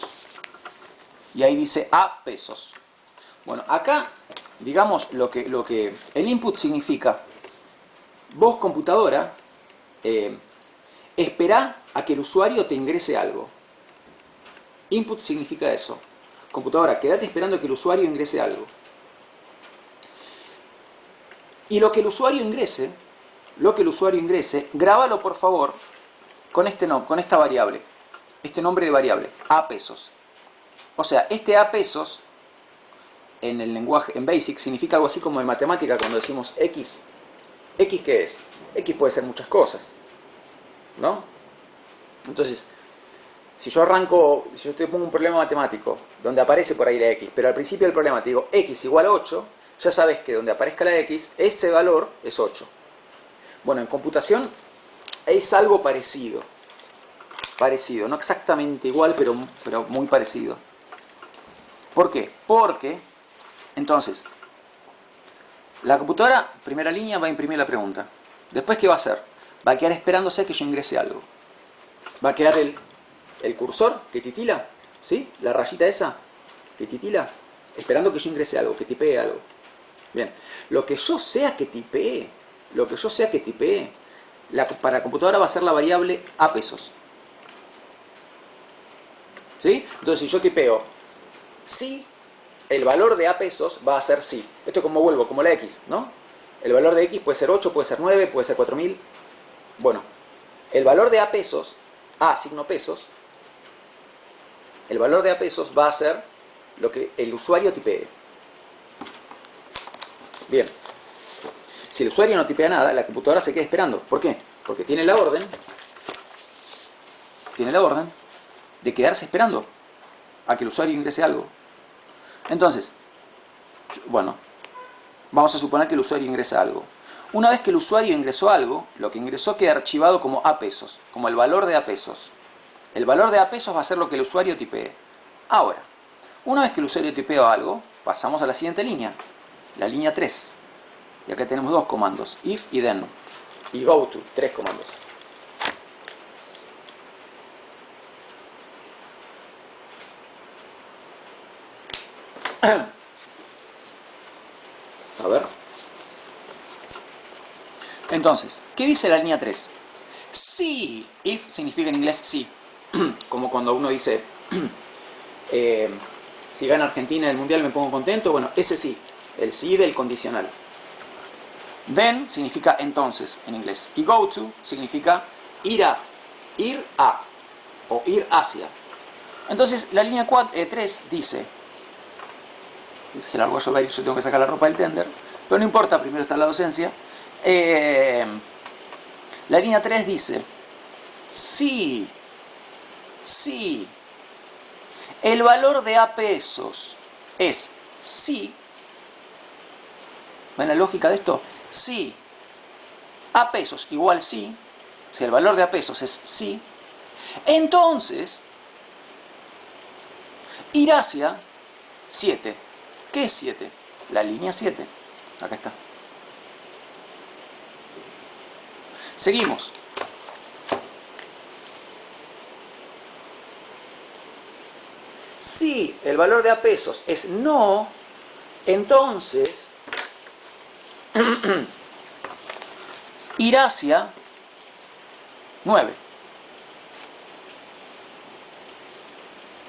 y ahí dice a pesos. Bueno, acá, digamos, lo que el input significa, vos computadora, esperá a que el usuario te ingrese algo. Input significa eso. Computadora, quédate esperando a que el usuario ingrese algo. Y lo que el usuario ingrese, grábalo por favor con esta variable, este nombre de variable, a pesos. O sea, este a pesos en el lenguaje, en BASIC, significa algo así como en matemática cuando decimos x. ¿X qué es? X puede ser muchas cosas, ¿no? Entonces, si yo te pongo un problema matemático donde aparece por ahí la X, pero al principio del problema te digo X igual a 8, ya sabes que donde aparezca la X, ese valor es 8. Bueno, en computación es algo parecido. Parecido, no exactamente igual, pero muy parecido. ¿Por qué? Porque, entonces, la computadora, primera línea, va a imprimir la pregunta. Después, ¿qué va a hacer? Va a quedar esperándose a que yo ingrese algo. Va a quedar el cursor que titila ¿Sí? La rayita esa que titila, esperando que yo ingrese algo, que tipee algo. Bien, lo que yo sea que tipee, para la computadora va a ser la variable a pesos. ¿Sí? Entonces si yo tipeo sí, el valor de a pesos va a ser sí. Esto es como vuelvo, como la x, ¿no? El valor de x puede ser 8, puede ser 9, puede ser 4000. Bueno, el valor de a pesos, a signo pesos, el valor de a pesos va a ser lo que el usuario tipee. Bien. Si el usuario no tipea nada, la computadora se queda esperando. ¿Por qué? Porque tiene la orden de quedarse esperando a que el usuario ingrese algo. Entonces, bueno, vamos a suponer que el usuario ingresa algo. Una vez que el usuario ingresó algo, lo que ingresó queda archivado como a pesos, como el valor de a pesos. El valor de a pesos va a ser lo que el usuario tipee. Ahora, una vez que el usuario tipeó algo, pasamos a la siguiente línea, la línea 3. Y acá tenemos dos comandos, if y then. Y goto, 3 comandos. A ver. Entonces, ¿qué dice la línea 3? Sí. If significa en inglés sí. Como cuando uno dice, si gana Argentina en el Mundial me pongo contento. Bueno, ese sí. El sí del condicional. Then significa entonces en inglés. Y go to significa ir a o ir hacia. Entonces la línea 3 dice, se largó a llover y yo tengo que sacar la ropa del tender, pero no importa, primero está la docencia. La línea 3 dice, sí, el valor de a pesos es sí. ¿Ven la lógica de esto? Si a pesos igual sí, si el valor de a pesos es sí, entonces ir hacia 7. ¿Qué es 7? La línea 7. Acá está. Seguimos. Si el valor de a pesos es no, entonces ir hacia 9.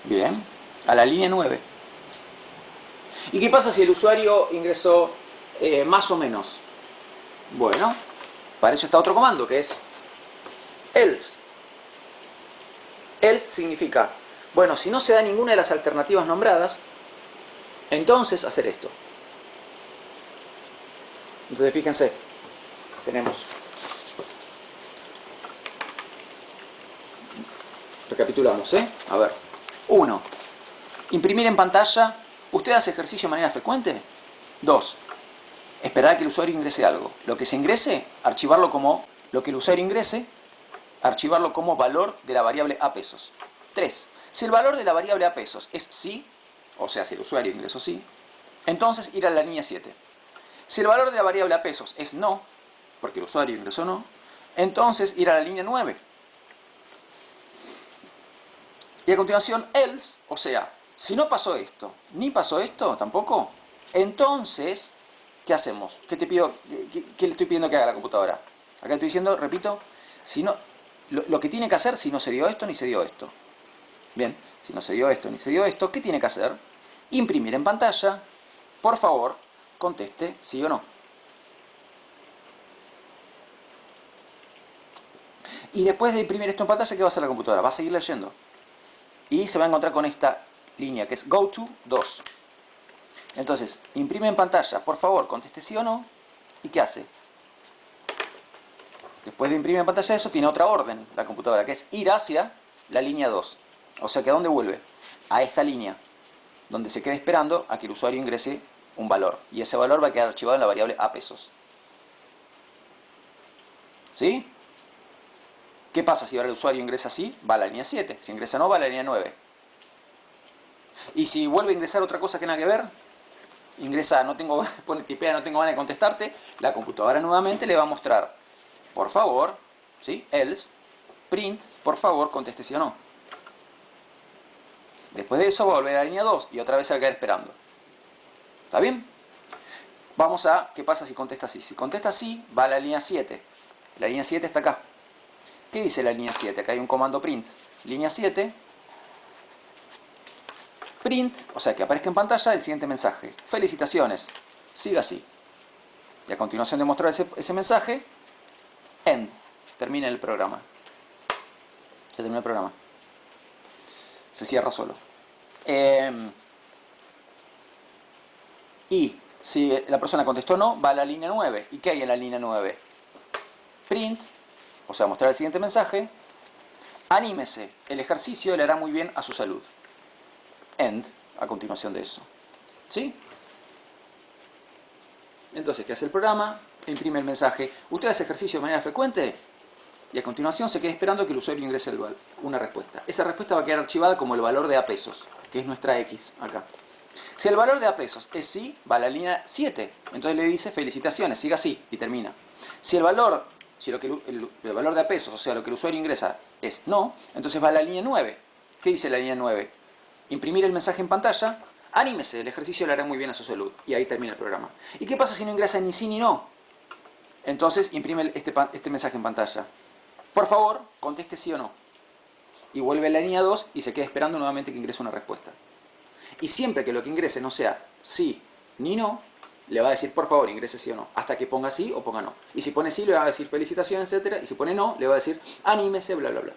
Bien, a la línea 9. ¿Y qué pasa si el usuario ingresó más o menos? Bueno, para eso está otro comando que es else. Else significa, bueno, si no se da ninguna de las alternativas nombradas, entonces hacer esto. Entonces fíjense, tenemos, recapitulamos, a ver, 1. Imprimir en pantalla. ¿Usted hace ejercicio de manera frecuente? 2. Esperar a que el usuario ingrese algo. Lo que se ingrese, archivarlo como lo que el usuario ingrese, archivarlo como valor de la variable a pesos. 3. Si el valor de la variable a pesos es sí, o sea, si el usuario ingresó sí, entonces ir a la línea 7. Si el valor de la variable a pesos es no, porque el usuario ingresó no, entonces ir a la línea 9. Y a continuación, else, o sea, si no pasó esto, ni pasó esto tampoco, entonces, ¿qué hacemos? ¿Qué te pido? ¿Qué le estoy pidiendo que haga a la computadora? Acá estoy diciendo, repito, si no, lo que tiene que hacer si no se dio esto ni se dio esto. Bien, si no se dio esto ni se dio esto, ¿qué tiene que hacer? Imprimir en pantalla, por favor, conteste sí o no. Y después de imprimir esto en pantalla, ¿qué va a hacer la computadora? Va a seguir leyendo. Y se va a encontrar con esta línea que es goto 2. Entonces, imprime en pantalla, por favor, conteste sí o no. ¿Y qué hace? Después de imprimir en pantalla eso, tiene otra orden la computadora, que es ir hacia la línea 2. O sea que ¿a dónde vuelve? A esta línea, donde se queda esperando a que el usuario ingrese un valor. Y ese valor va a quedar archivado en la variable a pesos. ¿Sí? ¿Qué pasa si ahora el usuario ingresa así? Va a la línea 7. Si ingresa no, va a la línea 9. Y si vuelve a ingresar otra cosa que nada que ver, ingresa, pone tipea, no tengo ganas de contestarte, la computadora nuevamente le va a mostrar, por favor, ¿sí? Else, print, por favor, conteste sí o no. Después de eso va a volver a la línea 2 y otra vez se va a quedar esperando. ¿Está bien? Vamos a, ¿qué pasa si contesta así? Si contesta así, va a la línea 7. La línea 7 está acá. ¿Qué dice la línea 7? Acá hay un comando print. Línea 7, print, o sea, que aparezca en pantalla el siguiente mensaje. Felicitaciones, siga así. Y a continuación de mostrar ese mensaje, end, termina el programa. Se termina el programa. Se cierra solo. Y si la persona contestó no, va a la línea 9. ¿Y qué hay en la línea 9? Print, o sea, mostrar el siguiente mensaje. Anímese, el ejercicio le hará muy bien a su salud. End, a continuación de eso. ¿Sí? Entonces, ¿qué hace el programa? Imprime el mensaje. ¿Usted hace ejercicio de manera frecuente? Y a continuación se queda esperando que el usuario ingrese una respuesta. Esa respuesta va a quedar archivada como el valor de A pesos, que es nuestra X acá. Si el valor de A pesos es sí, va a la línea 7. Entonces le dice felicitaciones, siga así y termina. Si el valor de A pesos, o sea, lo que el usuario ingresa es no, entonces va a la línea 9. ¿Qué dice la línea 9? Imprimir el mensaje en pantalla. Anímese, el ejercicio le hará muy bien a su salud. Y ahí termina el programa. ¿Y qué pasa si no ingresa ni sí ni no? Entonces imprime este mensaje en pantalla. Por favor, conteste sí o no. Y vuelve a la línea 2 y se queda esperando nuevamente que ingrese una respuesta. Y siempre que lo que ingrese no sea sí ni no, le va a decir por favor ingrese sí o no. Hasta que ponga sí o ponga no. Y si pone sí le va a decir felicitaciones, etc. Y si pone no, le va a decir anímese, bla, bla, bla.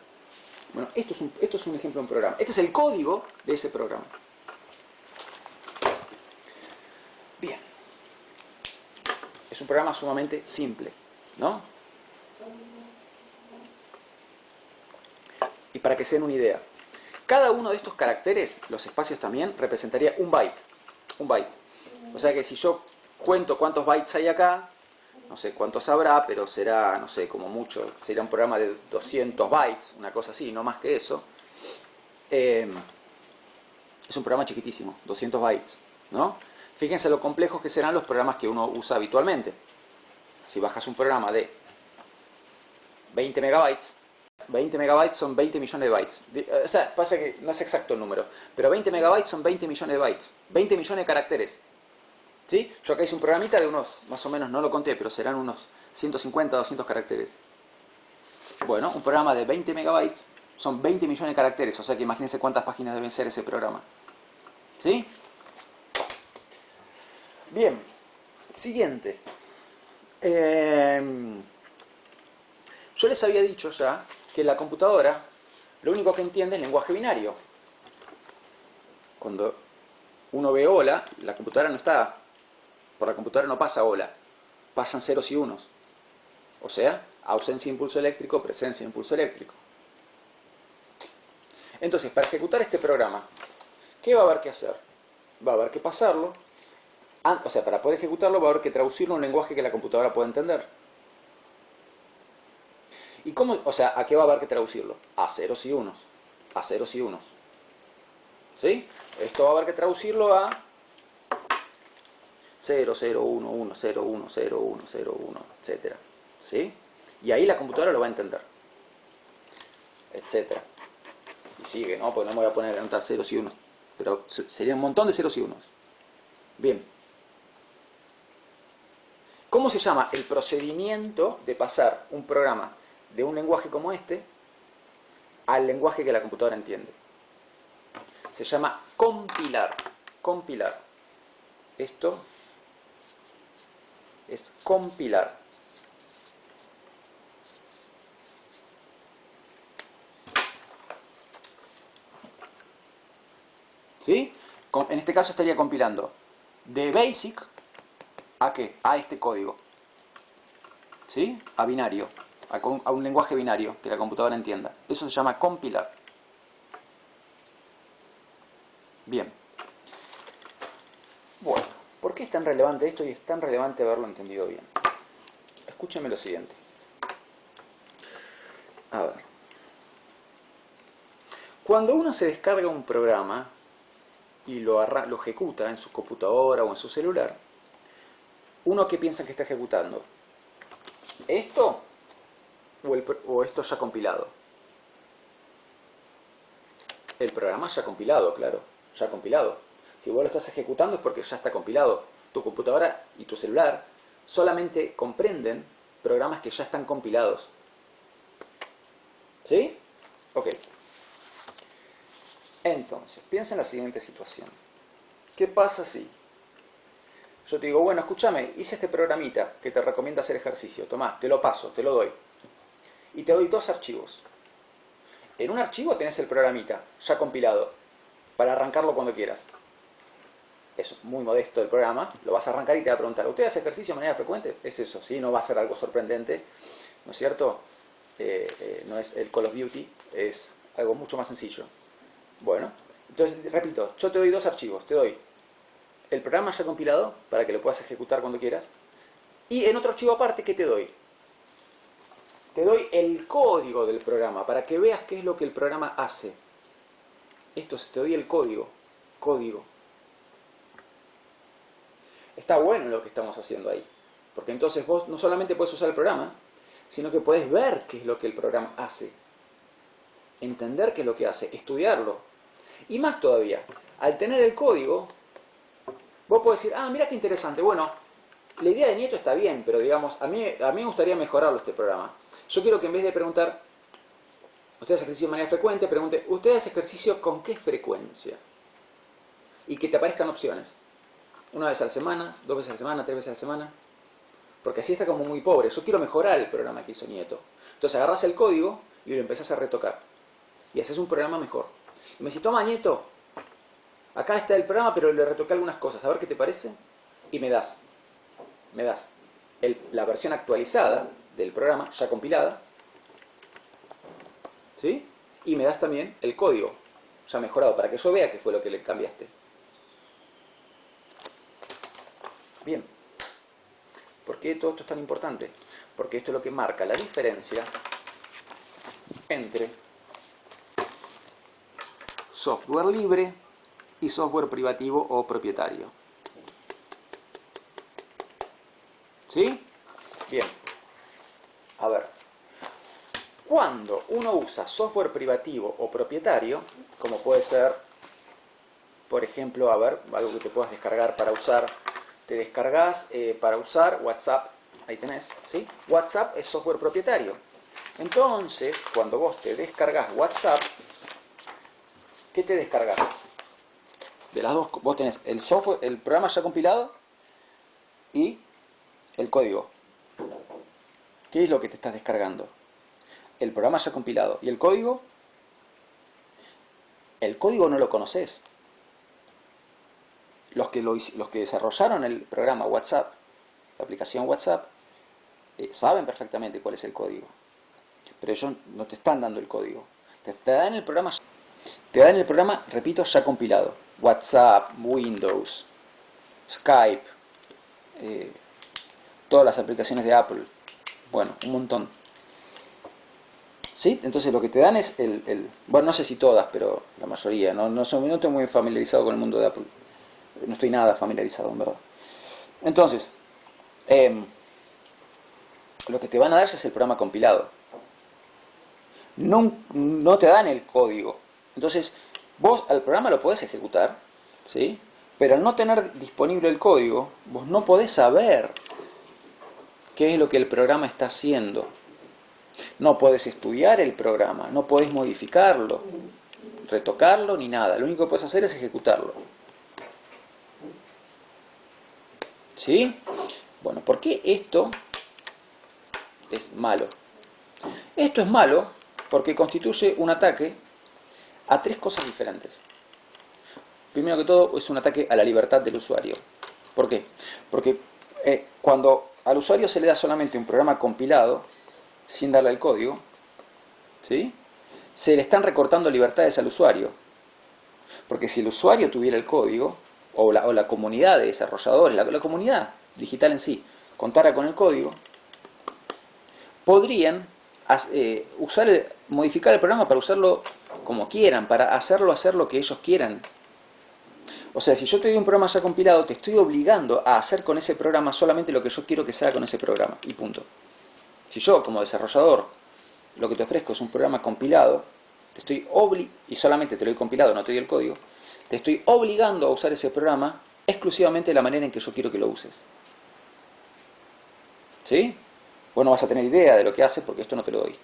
Bueno, esto es un ejemplo de un programa. Este es el código de ese programa. Bien. Es un programa sumamente simple, ¿no? Y para que se den una idea, cada uno de estos caracteres, los espacios también, representaría un byte. Un byte. O sea que si yo cuento cuántos bytes hay acá, no sé cuántos habrá, pero será, no sé, como mucho, sería un programa de 200 bytes, una cosa así, no más que eso. Es un programa chiquitísimo, 200 bytes, ¿no? Fíjense lo complejos que serán los programas que uno usa habitualmente. Si bajas un programa de 20 megabytes, 20 megabytes son 20 millones de bytes. O sea, pasa que no es exacto el número, pero 20 megabytes son 20 millones de bytes, 20 millones de caracteres. ¿Sí? Yo acá hice un programita de unos, más o menos, no lo conté, pero serán unos 150, 200 caracteres. Bueno, un programa de 20 megabytes son 20 millones de caracteres, o sea que imagínense cuántas páginas deben ser ese programa. ¿Sí? Bien, siguiente. Yo les había dicho ya que la computadora lo único que entiende es lenguaje binario. Cuando uno ve hola, la computadora no está, por la computadora no pasa hola, pasan ceros y unos. O sea, ausencia de impulso eléctrico, presencia de impulso eléctrico. Entonces, para ejecutar este programa, ¿qué va a haber que hacer? Va a haber que pasarlo, o sea, para poder ejecutarlo va a haber que traducirlo a un lenguaje que la computadora pueda entender. ¿Y cómo? O sea, ¿a qué va a haber que traducirlo? A ceros y unos. A ceros y unos. ¿Sí? Esto va a haber que traducirlo a 0, 0, 1, 1, 0, 1, 0, 1, 0, 1, etc. ¿Sí? Y ahí la computadora lo va a entender. Etcétera. Y sigue, ¿no? Porque no me voy a poner a anotar ceros y unos. Pero sería un montón de ceros y unos. Bien. ¿Cómo se llama el procedimiento de pasar un programa de un lenguaje como este al lenguaje que la computadora entiende? Se llama compilar. Compilar. Esto es compilar. ¿Sí? En este caso estaría compilando de BASIC ¿a qué? A este código. ¿Sí? A binario. A un lenguaje binario que la computadora entienda. Eso se llama compilar. Bien. Bueno, ¿por qué es tan relevante esto y es tan relevante haberlo entendido bien? Escúchame lo siguiente. A ver. Cuando uno se descarga un programa y lo ejecuta en su computadora o en su celular, ¿uno qué piensa que está ejecutando? ¿Esto o esto ya compilado? El programa ya compilado, claro, ya compilado. Si vos lo estás ejecutando es porque ya está compilado. Tu computadora y tu celular solamente comprenden programas que ya están compilados. ¿Sí? Ok. Entonces, piensa en la siguiente situación. ¿Qué pasa si yo te digo, bueno, escúchame, hice este programita que te recomienda hacer ejercicio. Tomá, te lo paso, te lo doy. Y te doy 2 archivos. En un archivo tenés el programita ya compilado para arrancarlo cuando quieras. Es muy modesto el programa, lo vas a arrancar y te va a preguntar, ¿usted hace ejercicio de manera frecuente? Es eso, ¿sí? No va a ser algo sorprendente, ¿no es cierto? No es el Call of Duty, es algo mucho más sencillo. Bueno, entonces, repito, yo te doy 2 archivos. Te doy el programa ya compilado para que lo puedas ejecutar cuando quieras. Y en otro archivo aparte, ¿qué te doy? Te doy el código del programa para que veas qué es lo que el programa hace. Esto es, te doy el código. Código. Está bueno lo que estamos haciendo ahí. Porque entonces vos no solamente puedes usar el programa, sino que puedes ver qué es lo que el programa hace. Entender qué es lo que hace. Estudiarlo. Y más todavía, al tener el código, vos podés decir, ah, mira qué interesante. Bueno, la idea de Nieto está bien, pero digamos, a mí me gustaría mejorarlo este programa. Yo quiero que en vez de preguntar, ¿usted hace ejercicio de manera frecuente? Pregunte, ¿usted hace ejercicio con qué frecuencia? Y que te aparezcan opciones. 1 vez a la semana, 2 veces a la semana, 3 veces a la semana. Porque así está como muy pobre. Yo quiero mejorar el programa que hizo Nieto. Entonces agarras el código y lo empezás a retocar. Y haces un programa mejor. Y me dice, toma Nieto, acá está el programa, pero le retoqué algunas cosas. A ver qué te parece. Y me das la versión actualizada del programa, ya compilada. ¿Sí? Y me das también el código, ya mejorado, para que yo vea qué fue lo que le cambiaste. Bien. ¿Por qué todo esto es tan importante? Porque esto es lo que marca la diferencia entre software libre y software privativo o propietario. ¿Sí? Bien. A ver. Cuando uno usa software privativo o propietario, como puede ser, por ejemplo, a ver, algo que te puedas descargar para usar, te descargas para usar WhatsApp, ahí tenés, ¿sí? WhatsApp es software propietario. Entonces, cuando vos te descargas WhatsApp, ¿qué te descargas? De las dos, vos tenés el software, el programa ya compilado y el código. ¿Qué es lo que te estás descargando? El programa ya compilado. ¿Y el código? El código no lo conoces. Los que desarrollaron el programa WhatsApp, la aplicación WhatsApp, saben perfectamente cuál es el código. Pero ellos no te están dando el código. Te dan el programa, repito, ya compilado. WhatsApp, Windows, Skype, todas las aplicaciones de Apple. Bueno, un montón. ¿Sí? Entonces lo que te dan es bueno, no sé si todas, pero la mayoría. No estoy muy familiarizado con el mundo de Apple. No estoy nada familiarizado, en verdad. Entonces, lo que te van a dar es el programa compilado. No te dan el código. Entonces, vos al programa lo podés ejecutar, ¿sí? Pero al no tener disponible el código, vos no podés saber qué es lo que el programa está haciendo. No podés estudiar el programa, no podés modificarlo, retocarlo ni nada. Lo único que puedes hacer es ejecutarlo. ¿Sí? Bueno, ¿por qué esto es malo? Esto es malo porque constituye un ataque a 3 cosas diferentes. Primero que todo, es un ataque a la libertad del usuario. ¿Por qué? Porque cuando al usuario se le da solamente un programa compilado, sin darle el código, ¿sí? Se le están recortando libertades al usuario. Porque si el usuario tuviera el código, o la comunidad de desarrolladores, la comunidad digital en sí, contara con el código, podrían modificar el programa para usarlo como quieran, para hacer lo que ellos quieran. O sea, si yo te doy un programa ya compilado, te estoy obligando a hacer con ese programa solamente lo que yo quiero que se haga con ese programa, y punto. Si yo, como desarrollador, lo que te ofrezco es un programa compilado, y solamente te lo he compilado, no te doy el código, te estoy obligando a usar ese programa exclusivamente de la manera en que yo quiero que lo uses. ¿Sí? Vos no vas a tener idea de lo que hace porque esto no te lo doy.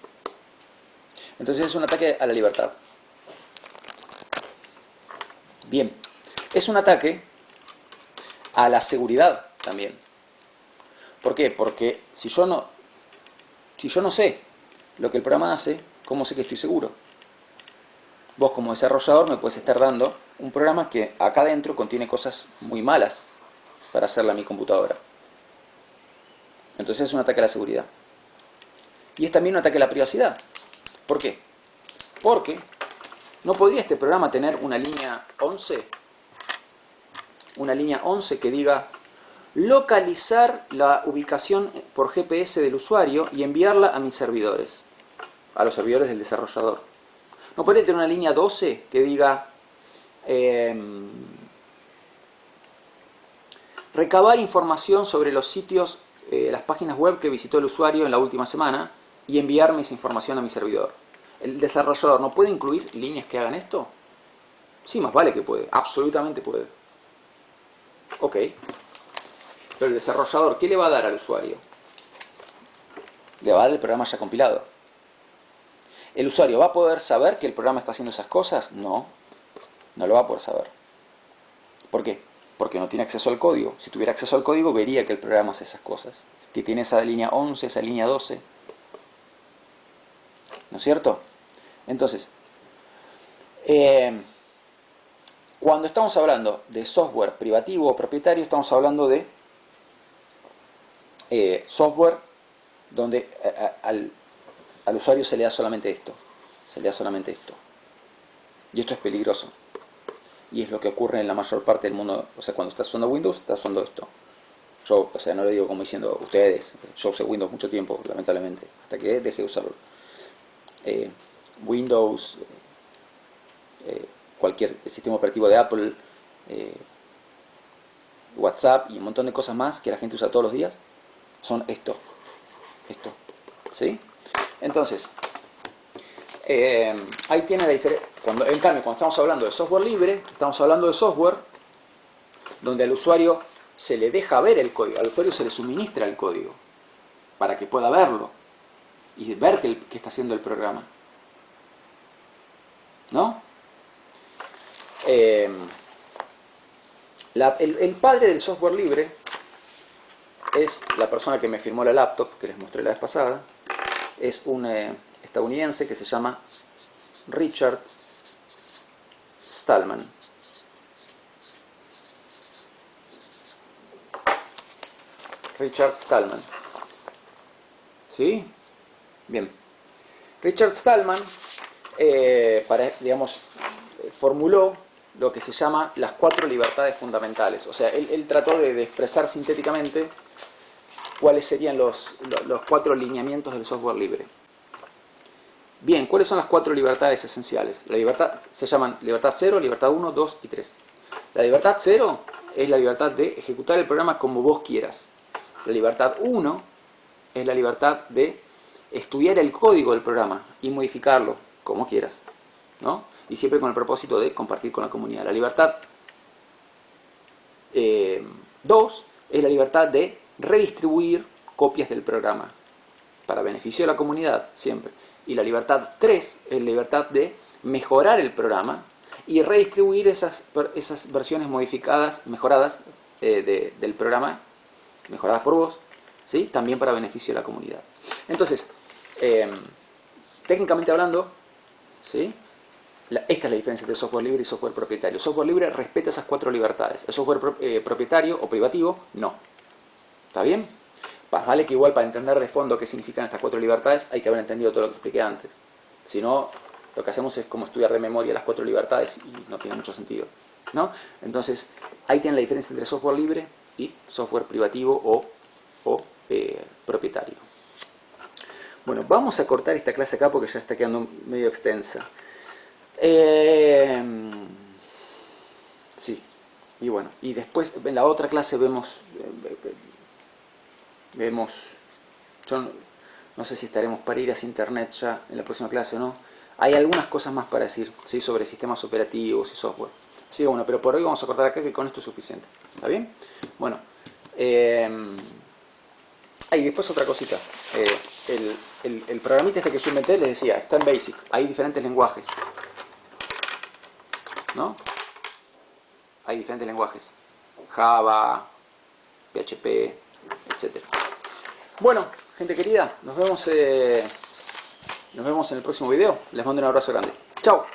Entonces es un ataque a la libertad. Bien, es un ataque a la seguridad también. ¿Por qué? Porque si yo no sé lo que el programa hace, ¿cómo sé que estoy seguro? Vos como desarrollador me puedes estar dando un programa que acá adentro contiene cosas muy malas para hacerla a mi computadora. Entonces es un ataque a la seguridad. Y es también un ataque a la privacidad. ¿Por qué? Porque ¿no podría este programa tener una línea 11? Una línea 11 que diga localizar la ubicación por GPS del usuario y enviarla a mis servidores, a los servidores del desarrollador. ¿No podría tener una línea 12 que diga recabar información sobre los sitios, las páginas web que visitó el usuario en la última semana y enviarme esa información a mi servidor? ¿El desarrollador no puede incluir líneas que hagan esto? Sí, más vale que puede, absolutamente puede. Ok. Pero el desarrollador, ¿qué le va a dar al usuario? Le va a dar el programa ya compilado. ¿El usuario va a poder saber que el programa está haciendo esas cosas? No, no lo va a poder saber. ¿Por qué? Porque no tiene acceso al código. Si tuviera acceso al código, vería que el programa hace esas cosas. Que tiene esa línea 11, esa línea 12. ¿No es cierto? Entonces, cuando estamos hablando de software privativo o propietario, estamos hablando de software donde al usuario se le da solamente esto. Se le da solamente esto. Y esto es peligroso. Y es lo que ocurre en la mayor parte del mundo. O sea, cuando estás usando Windows, estás usando esto. Yo, o sea, no lo digo como diciendo ustedes. Yo usé Windows mucho tiempo, lamentablemente. Hasta que dejé de usarlo. Windows, cualquier sistema operativo de Apple, WhatsApp y un montón de cosas más que la gente usa todos los días, son esto. ¿Sí? Entonces, ahí tiene la diferencia. En cambio, cuando estamos hablando de software libre, estamos hablando de software donde al usuario se le deja ver el código, al usuario se le suministra el código para que pueda verlo y ver qué está haciendo el programa. ¿No? El padre del software libre es la persona que me firmó la laptop, que les mostré la vez pasada. Es un estadounidense que se llama Richard Stallman. Richard Stallman. ¿Sí? Bien. Richard Stallman, formuló lo que se llama las 4 libertades fundamentales. O sea, él trató de expresar sintéticamente cuáles serían los 4 lineamientos del software libre. Bien, ¿cuáles son las 4 libertades esenciales? La libertad se llaman libertad 0, libertad 1, 2 y 3. La libertad 0 es la libertad de ejecutar el programa como vos quieras. La libertad 1 es la libertad de estudiar el código del programa y modificarlo como quieras, ¿no? Y siempre con el propósito de compartir con la comunidad. La libertad 2 es la libertad de redistribuir copias del programa para beneficio de la comunidad, siempre. Y la libertad 3 es la libertad de mejorar el programa y redistribuir esas versiones modificadas, mejoradas del programa, mejoradas por vos, ¿sí? También para beneficio de la comunidad. Entonces, técnicamente hablando, ¿sí? Esta es la diferencia entre software libre y software propietario. El software libre respeta esas 4 libertades. El software propietario o privativo, no. ¿Está bien? Vale que igual para entender de fondo qué significan estas 4 libertades hay que haber entendido todo lo que expliqué antes. Si no, lo que hacemos es como estudiar de memoria las 4 libertades y no tiene mucho sentido, ¿no? Entonces, ahí tienen la diferencia entre software libre y software privativo o propietario. Bueno, vamos a cortar esta clase acá porque ya está quedando medio extensa. Sí, y bueno, y después en la otra clase vemos, yo no sé si estaremos para ir hacia internet ya en la próxima clase o no. Hay algunas cosas más para decir, ¿sí? Sobre sistemas operativos y software. Así que bueno, pero por hoy vamos a cortar acá, que con esto es suficiente. ¿Está bien? Bueno. Y después otra cosita. El programita este que yo inventé, les decía, está en Basic. Hay diferentes lenguajes, ¿no? Hay diferentes lenguajes. Java, PHP, etcétera. Bueno, gente querida, nos vemos en el próximo video. Les mando un abrazo grande. Chao.